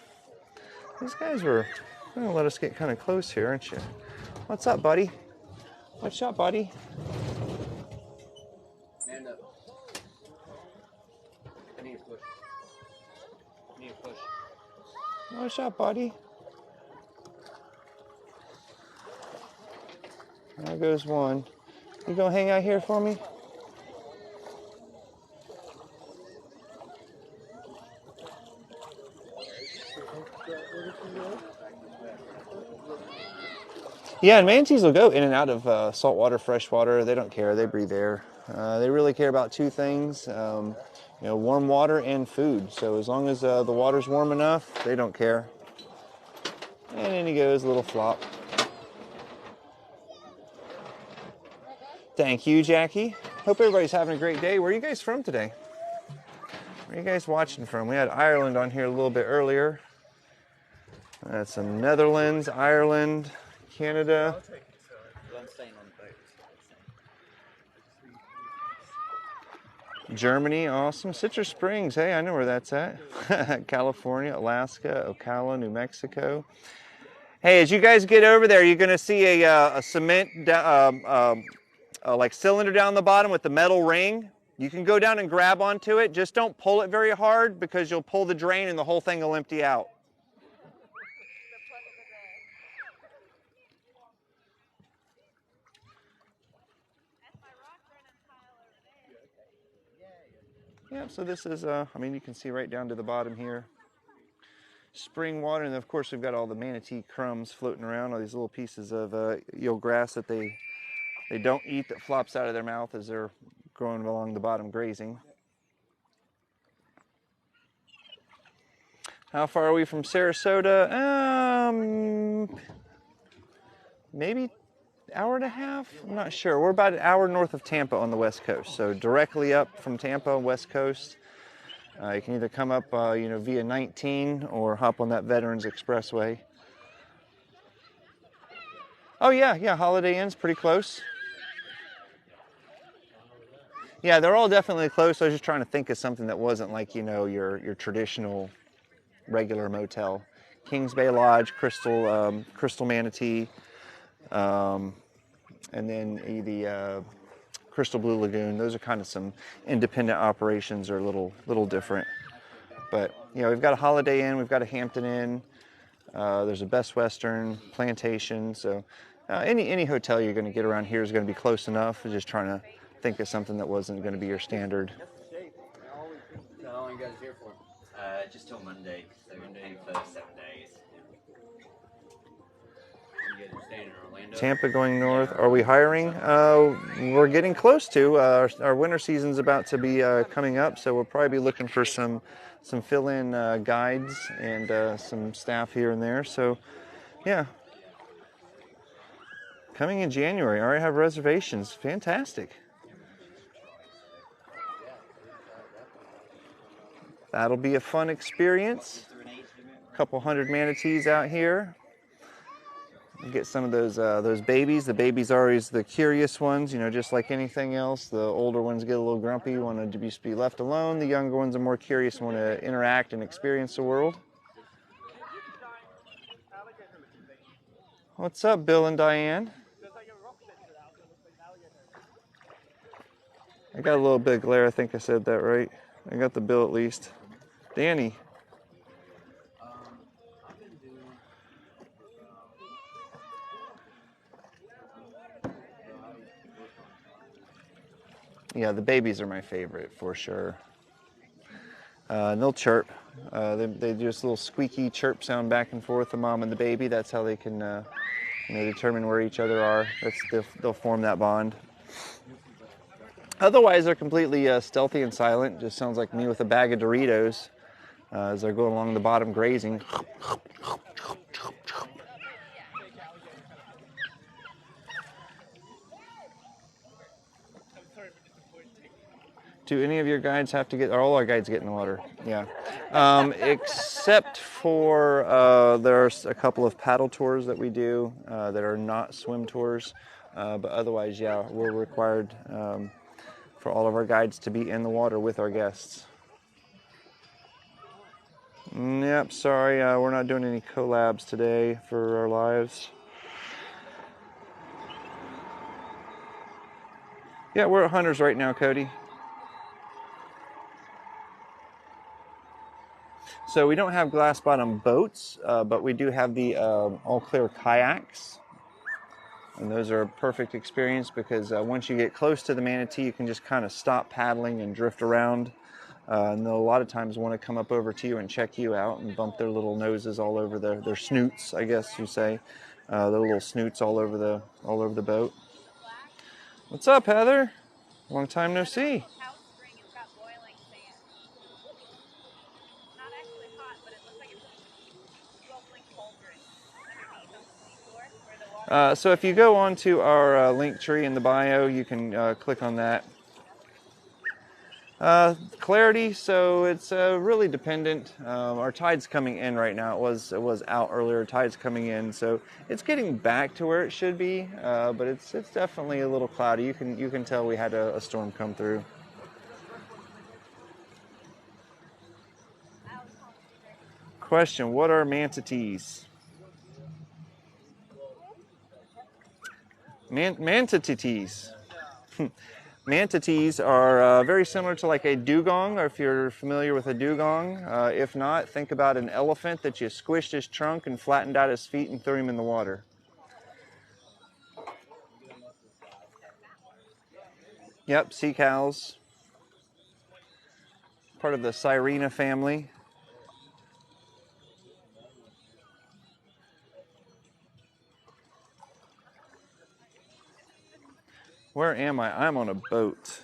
[SPEAKER 1] These guys were going to let us get kind of close here, aren't you? What's up, buddy? What's up, buddy?
[SPEAKER 5] Stand up. I need a push. I need a push.
[SPEAKER 1] What's up, buddy? There goes one. You gonna hang out here for me? Yeah, and manatees will go in and out of saltwater, freshwater. They don't care. They breathe air. They really care about two things, you know, warm water and food. So as long as the water's warm enough, they don't care. And in he goes, a little flop. Thank you, Jackie. Hope everybody's having a great day. Where are you guys from today? Where are you guys watching from? We had Ireland on here a little bit earlier. That's some Netherlands, Ireland, Canada. Germany, awesome. Citrus Springs, hey, I know where that's at. California, Alaska, Ocala, New Mexico. Hey, as you guys get over there, you're going to see a cement like cylinder down the bottom with the metal ring. You can go down and grab onto it. Just don't pull it very hard, because you'll pull the drain and the whole thing will empty out. Yeah, so this is, I mean, you can see right down to the bottom here. Spring water, and of course we've got all the manatee crumbs floating around, all these little pieces of eel grass that they don't eat that flops out of their mouth as they're growing along the bottom grazing. How far are we from Sarasota? Maybe hour and a half? I'm not sure. We're about an hour north of Tampa on the west coast, so directly up from Tampa, west coast. You can either come up you know, via 19 or hop on that Veterans Expressway. Oh yeah, Holiday Inn's pretty close. Yeah, they're all definitely close. I was just trying to think of something that wasn't like, you know, your traditional regular motel. Kings Bay Lodge, Crystal Manatee, and then the Crystal Blue Lagoon. Those are kind of some independent operations, or a little different. But you know, we've got a Holiday Inn, we've got a Hampton Inn. There's a Best Western, Plantation. So any hotel you're going to get around here is going to be close enough. We're just trying to think of something that wasn't going to be your standard.
[SPEAKER 5] How long you guys here for? Just till Monday, so we're doing for 7 days. You guys are staying in Orlando?
[SPEAKER 1] Tampa going north. Are we hiring? We're getting close to. Our winter season's about to be coming up, so we'll probably be looking for some fill-in guides and some staff here and there. So, yeah. Coming in January. I already have reservations. Fantastic. That'll be a fun experience. A couple hundred manatees out here. Get some of those babies. The babies are always the curious ones, you know, just like anything else. The older ones get a little grumpy, want to just be left alone. The younger ones are more curious, want to interact and experience the world. What's up, Bill and Diane? I got a little bit of glare. I think I said that right. I got the bill at least. Danny.
[SPEAKER 5] I've been doing
[SPEAKER 1] Yeah, the babies are my favorite for sure. And they'll chirp. They do this little squeaky chirp sound back and forth, the mom and the baby. That's how they can you know, determine where each other are. They'll form that bond. Otherwise, they're completely stealthy and silent. Just sounds like me with a bag of Doritos as they're going along the bottom grazing. Do any of your guides have to get, are all our guides get in the water? Yeah. Except for there's a couple of paddle tours that we do that are not swim tours. But otherwise, yeah, we're required for all of our guides to be in the water with our guests. Yep, sorry, we're not doing any collabs today for our lives. Yeah, we're at Hunters right now, Cody. So we don't have glass bottom boats, but we do have the all clear kayaks. And those are a perfect experience because once you get close to the manatee, you can just kind of stop paddling and drift around. And they'll a lot of times want to come up over to you and check you out and bump their little noses all over their snoots, I guess you say. Their little snoots all over the boat. What's up, Heather? Long time no see. So if you go onto our link tree in the bio, you can click on that. Clarity, so it's really dependent. Our tide's coming in right now. It was out earlier. Tide's coming in, so it's getting back to where it should be. But it's definitely a little cloudy. You can tell we had a storm come through. Question: what are manatees? Manatees. Manatees are very similar to like a dugong, or if you're familiar with a dugong. If not, think about an elephant that you squished his trunk and flattened out his feet and threw him in the water. Yep, sea cows. Part of the Sirena family. Where am I? I'm on a boat.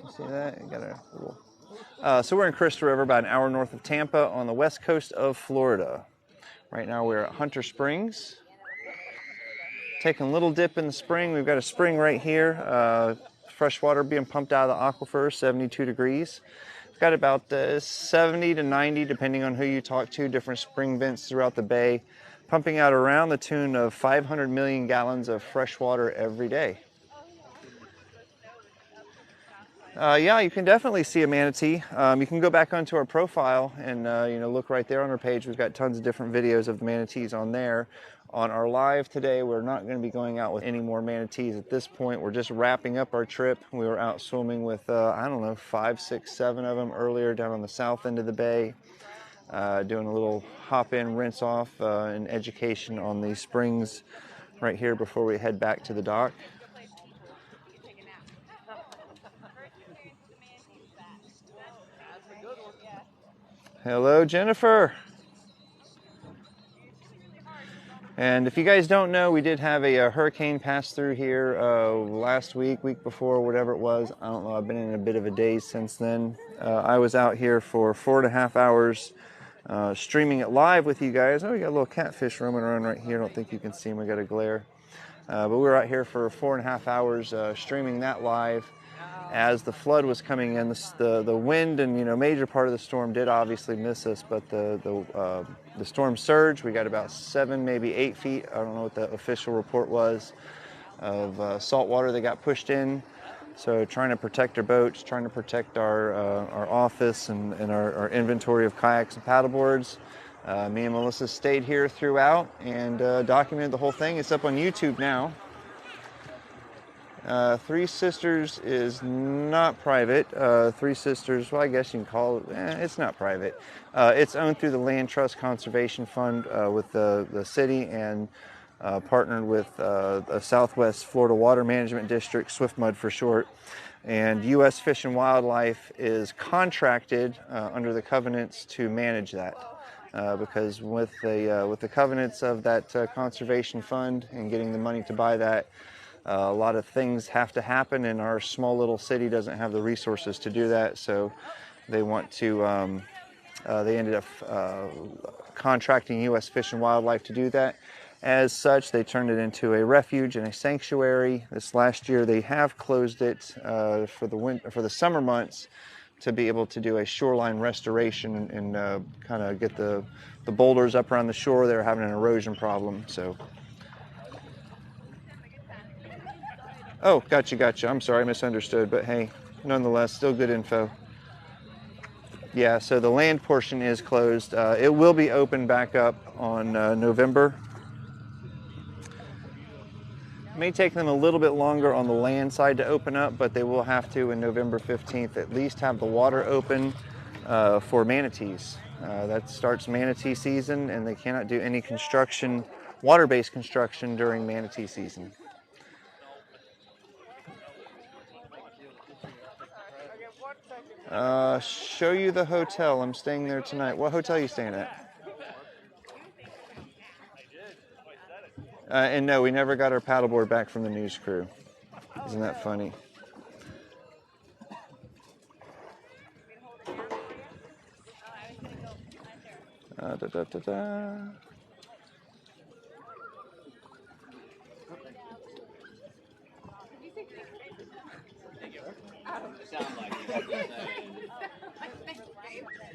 [SPEAKER 1] You see that? You got a little... so we're in Crystal River, about an hour north of Tampa on the west coast of Florida. Right now we're at Hunter Springs. Taking a little dip in the spring. We've got a spring right here. Fresh water being pumped out of the aquifer, 72 degrees. We've got about 70 to 90, depending on who you talk to, different spring vents throughout the bay, pumping out around the tune of 500 million gallons of fresh water every day. Yeah, you can definitely see a manatee. You can go back onto our profile and look right there on our page. We've got tons of different videos of the manatees on there. On our live today, we're not going to be going out with any more manatees at this point. We're just wrapping up our trip. We were out swimming with, 5, 6, 7 of them earlier down on the south end of the bay. Doing a little hop-in, rinse-off and education on the springs right here before we head back to the dock. Hello, Jennifer. And if you guys don't know, we did have a hurricane pass through here last week, week before, whatever it was. I don't know. I've been in a bit of a daze since then. I was out here for 4.5 hours streaming it live with you guys. Oh, we got a little catfish roaming around right here. I don't think you can see him. We got a glare. But we were out here for 4.5 hours streaming that live as the flood was coming in. The wind and major part of the storm did obviously miss us, but the storm surge. We got about 7, maybe 8 feet. I don't know what the official report was of salt water that got pushed in. So trying to protect our boats, trying to protect our office and our inventory of kayaks and paddleboards. Me and Melissa stayed here throughout and documented the whole thing. It's up on YouTube now. Three Sisters is not private. Three Sisters, well, I guess you can call it, it's not private. It's owned through the Land Trust Conservation Fund with the city and partnered with a Southwest Florida Water Management District, SwiftMud for short. And U.S. Fish and Wildlife is contracted under the covenants to manage that. Because with the covenants of that conservation fund and getting the money to buy that, a lot of things have to happen, and our small little city doesn't have the resources to do that. So they want to. They ended up contracting U.S. Fish and Wildlife to do that. As such, they turned it into a refuge and a sanctuary. This last year, they have closed it for the summer months to be able to do a shoreline restoration and kind of get the boulders up around the shore. They're having an erosion problem. So. Oh, gotcha. I'm sorry, I misunderstood, but hey, nonetheless, still good info. Yeah, so the land portion is closed. It will be open back up on November. It may take them a little bit longer on the land side to open up, but they will have to in November 15th at least have the water open for manatees. That starts manatee season, and they cannot do any construction, water-based construction during manatee season. Show you the hotel. I'm staying there tonight. What hotel are you staying at? And no, we never got our paddleboard back from the news crew. Isn't that funny?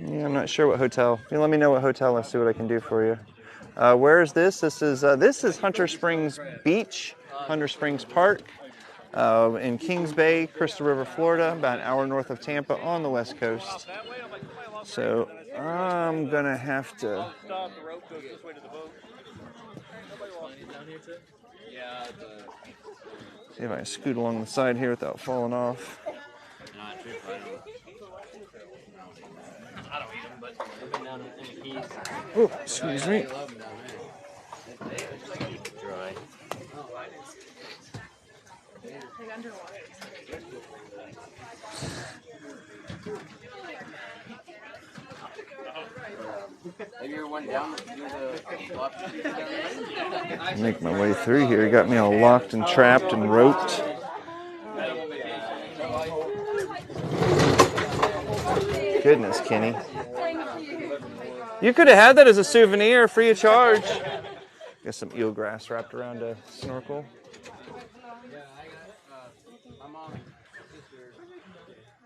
[SPEAKER 1] Yeah, I'm not sure what hotel. You let me know what hotel. Let's see what I can do for you. Where is this? This is Hunter Springs Beach, Hunter Springs Park, in Kings Bay, Crystal River, Florida, about an hour north of Tampa on the west coast. So I'm gonna have to. See if I can scoot along the side here without falling off. Oh, excuse me. Make my way through here. Got me all locked and trapped and roped. Goodness, Kenny. You could have had that as a souvenir, free of charge. Got some eelgrass wrapped around a snorkel.
[SPEAKER 5] My mom and sister,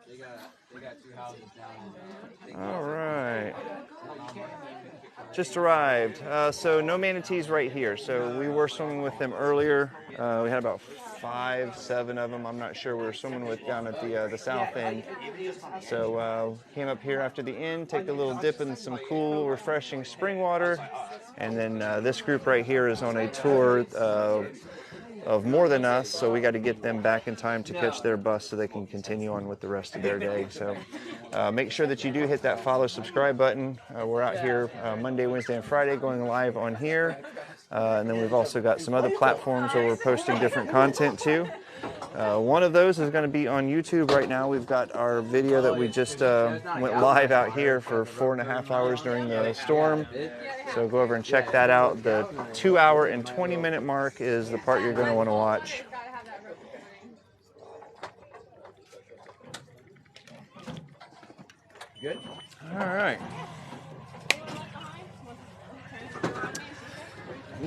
[SPEAKER 5] they got 2 houses down.
[SPEAKER 1] All right. Just arrived. So no manatees right here. So we were swimming with them earlier. We had about 5, 7 of them. I'm not sure. We were swimming with down at the south end. So came up here after the end, take a little dip in some cool, refreshing spring water. And then this group right here is on a tour of more than us, so we got to get them back in time to catch their bus so they can continue on with the rest of their day. So make sure that you do hit that follow, subscribe button. We're out here Monday, Wednesday, and Friday going live on here. And then we've also got some other platforms where we're posting different content too. One of those is going to be on YouTube right now. We've got our video that we just went live out here for 4.5 hours during the storm. So go over and check that out. The 2 hour and 20-minute mark is the part you're going to want to watch.
[SPEAKER 5] Good?
[SPEAKER 1] All right.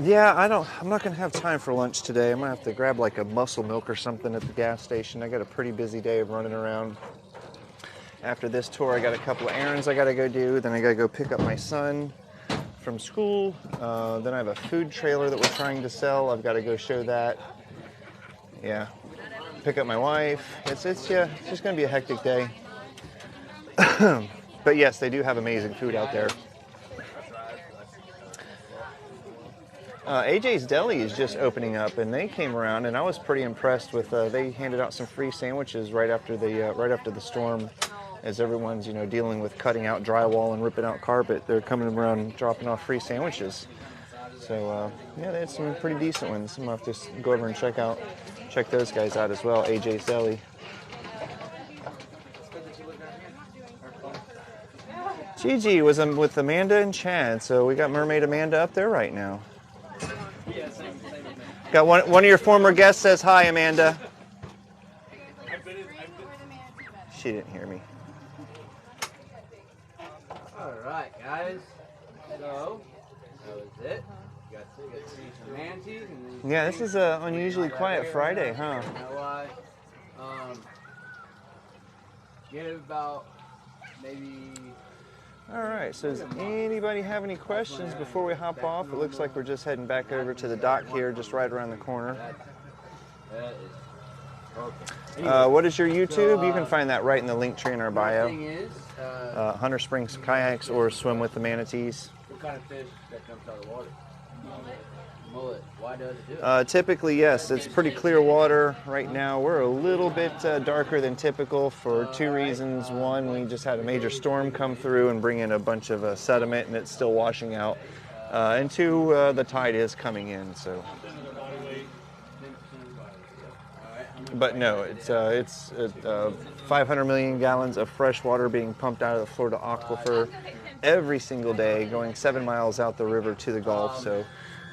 [SPEAKER 1] Yeah, I'm not going to have time for lunch today. I'm going to have to grab like a muscle milk or something at the gas station. I got a pretty busy day of running around. After this tour, I got a couple of errands I got to go do. Then I got to go pick up my son from school. Then I have a food trailer that we're trying to sell. I've got to go show that. Yeah. Pick up my wife. It's just going to be a hectic day. But yes, they do have amazing food out there. AJ's Deli is just opening up, and they came around, and I was pretty impressed with. They handed out some free sandwiches right after the storm, as everyone's dealing with cutting out drywall and ripping out carpet. They're coming around and dropping off free sandwiches. So yeah, they had some pretty decent ones. I'm gonna have to go over and check those guys out as well. AJ's Deli. Gigi was with Amanda and Chad, so we got Mermaid Amanda up there right now. Got one of your former guests says hi, Amanda. She didn't hear me.
[SPEAKER 5] All right, guys. So that was it. You got to see some manatees.
[SPEAKER 1] Yeah, this is an unusually quiet Friday, huh?
[SPEAKER 5] You know why? Get about maybe.
[SPEAKER 1] All right, so does anybody have any questions before we hop off? It looks like we're just heading back over to the dock here, just right around the corner.
[SPEAKER 5] That is perfect.
[SPEAKER 1] What is your YouTube? You can find that right in the link tree in our bio.
[SPEAKER 5] Thing is,
[SPEAKER 1] Hunter Springs Kayaks or Swim with the Manatees.
[SPEAKER 5] what kind of fish that comes out of the water? Mullet. Why does it do it?
[SPEAKER 1] Typically, yes, it's pretty clear water right now. We're a little bit darker than typical for two reasons. One, we just had a major storm come through and bring in a bunch of sediment, and it's still washing out. And two, the tide is coming in. So, but no, it's 500 million gallons of fresh water being pumped out of the Florida aquifer every single day, going 7 miles out the river to the Gulf. So.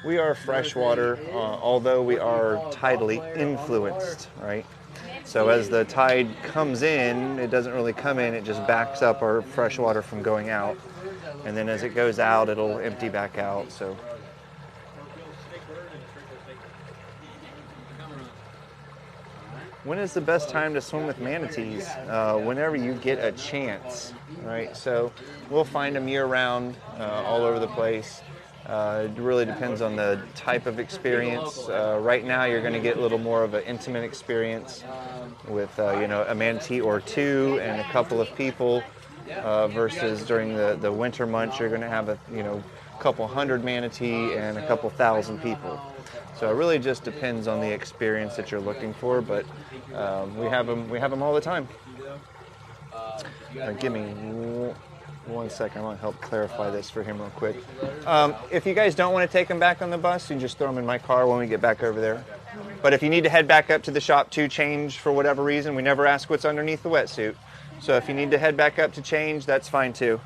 [SPEAKER 1] We are freshwater, although we are tidally influenced, right? So as the tide comes in, it doesn't really come in, it just backs up our fresh water from going out. And then as it goes out, it'll empty back out. So. When is the best time to swim with manatees? Whenever you get a chance, right? So we'll find them year-round, all over the place. It really depends on the type of experience. Right now, you're going to get a little more of an intimate experience with, a manatee or two and a couple of people, versus during the winter months, you're going to have a couple hundred manatee and a couple thousand people. So it really just depends on the experience that you're looking for, but we have them all the time. Give me 1 second, I want to help clarify this for him real quick. If you guys don't want to take them back on the bus, you can just throw them in my car when we get back over there. But if you need to head back up to the shop to change for whatever reason, we never ask what's underneath the wetsuit. So if you need to head back up to change, that's fine too.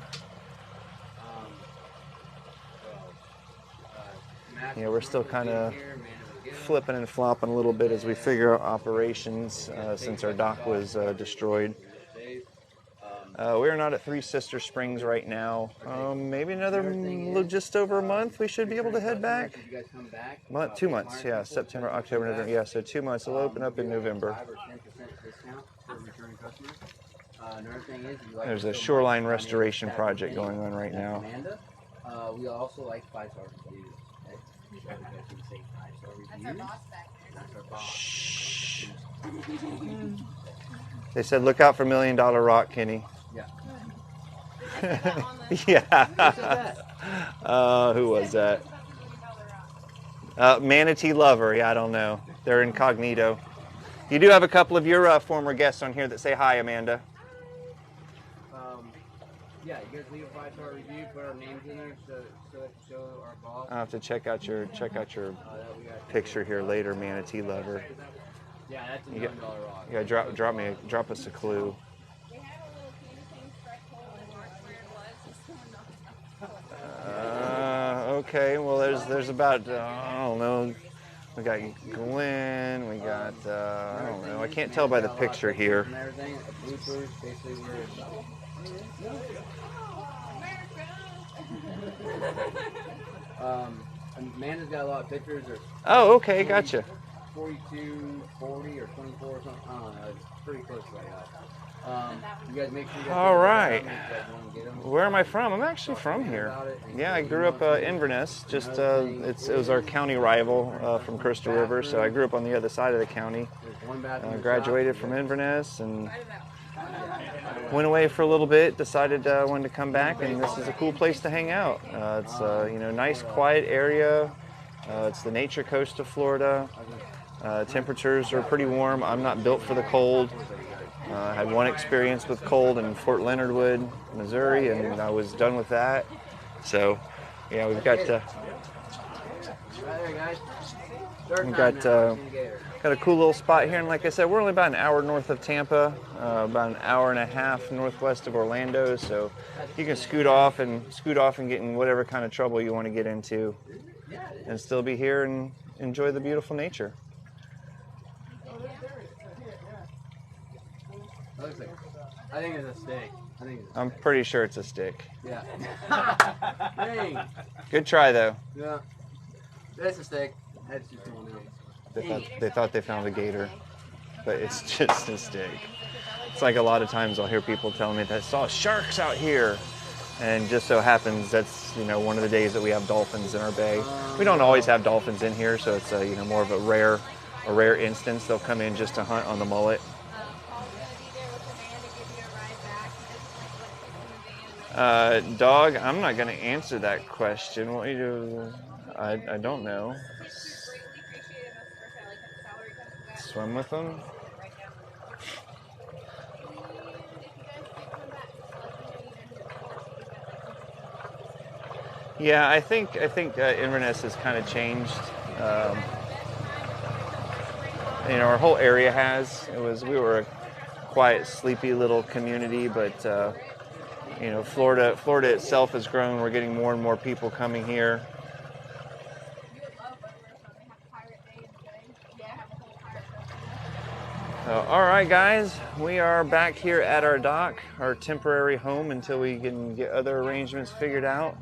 [SPEAKER 1] Yeah, we're still kind of flipping and flopping a little bit as we figure out operations since our dock was destroyed. We're not at Three Sister Springs right now. Maybe just over a month we should be able to head back. 2 months, yeah, September, October, November. Yeah, so 2 months. It'll open up in November. There's a shoreline restoration project going on right now.
[SPEAKER 5] We also like 5-star reviews.
[SPEAKER 3] That's our boss back there.
[SPEAKER 1] Shh. They said, look out for $1 Million Rock, Kenny.
[SPEAKER 5] Yeah.
[SPEAKER 1] Yeah. Who was that? Manatee Lover. Yeah, I don't know. They're incognito. You do have a couple of your former guests on here that say hi, Amanda.
[SPEAKER 5] Yeah, you guys leave a 5-star review, put our names in there so that show our boss.
[SPEAKER 1] I'll have to check out your picture here later, Manatee Lover.
[SPEAKER 5] Yeah, that's a
[SPEAKER 1] You
[SPEAKER 5] $9 rock.
[SPEAKER 1] Yeah, drop us a clue.
[SPEAKER 3] They had a little candy cane fresh hole and marked where it was.
[SPEAKER 1] Okay, well there's about I don't know. We got Glenn. We got I don't know. I can't tell by the picture here.
[SPEAKER 5] And everything, bloopers, basically where Amanda's got a lot of pictures.
[SPEAKER 1] Oh, okay, gotcha.
[SPEAKER 5] 42, 40, or 24 or something. I don't know. It's pretty close to that. You guys make sure you guys
[SPEAKER 1] All right.
[SPEAKER 5] if you guys want to get them.
[SPEAKER 1] Where am I from? I'm actually from here. Yeah, I grew up Inverness. Just it was our county rival from Crystal River, so I grew up on the other side of the county. Graduated from Inverness and went away for a little bit. Decided I wanted to come back, and this is a cool place to hang out. It's nice, quiet area. It's the nature coast of Florida. Temperatures are pretty warm. I'm not built for the cold. I had one experience with cold in Fort Leonard Wood, Missouri, and I was done with that. So, yeah, we've got got a cool little spot here. And like I said, we're only about an hour north of Tampa, about an hour and a half northwest of Orlando. So you can scoot off and get in whatever kind of trouble you want to get into, and still be here and enjoy the beautiful nature.
[SPEAKER 5] I think it's a steak.
[SPEAKER 1] I'm pretty sure it's a stick.
[SPEAKER 5] Yeah. Dang.
[SPEAKER 1] Good try though.
[SPEAKER 5] Yeah. That's a steak. That's just someone else.
[SPEAKER 1] They thought they found a gator, but it's just a stick. It's like a lot of times I'll hear people telling me that I saw sharks out here, and just so happens that's one of the days that we have dolphins in our bay. We don't always have dolphins in here, so it's more of a rare instance. They'll come in just to hunt on the mullet. Dog, I'm not going to answer that question. What do you do? I don't know. Swim with them? Yeah, I think Inverness has kind of changed. Our whole area has. We were a quiet, sleepy little community, but Florida itself has grown. We're getting more and more people coming here. All right, guys, we are back here at our dock, our temporary home until we can get other arrangements figured out.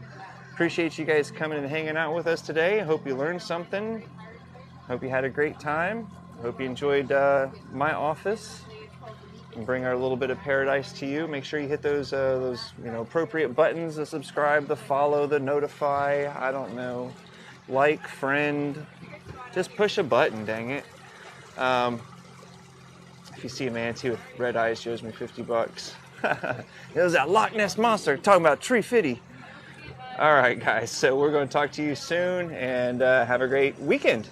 [SPEAKER 1] Appreciate you guys coming and hanging out with us today. Hope you learned something. Hope you had a great time. Hope you enjoyed my office. And bring our little bit of paradise to you. Make sure you hit those appropriate buttons: the subscribe, the follow, the notify. I don't know, like, friend. Just push a button, dang it. If you see a manatee with red eyes, shows me $50. It was that Loch Ness monster talking about Tree Fitty. All right, guys. So we're going to talk to you soon, and have a great weekend.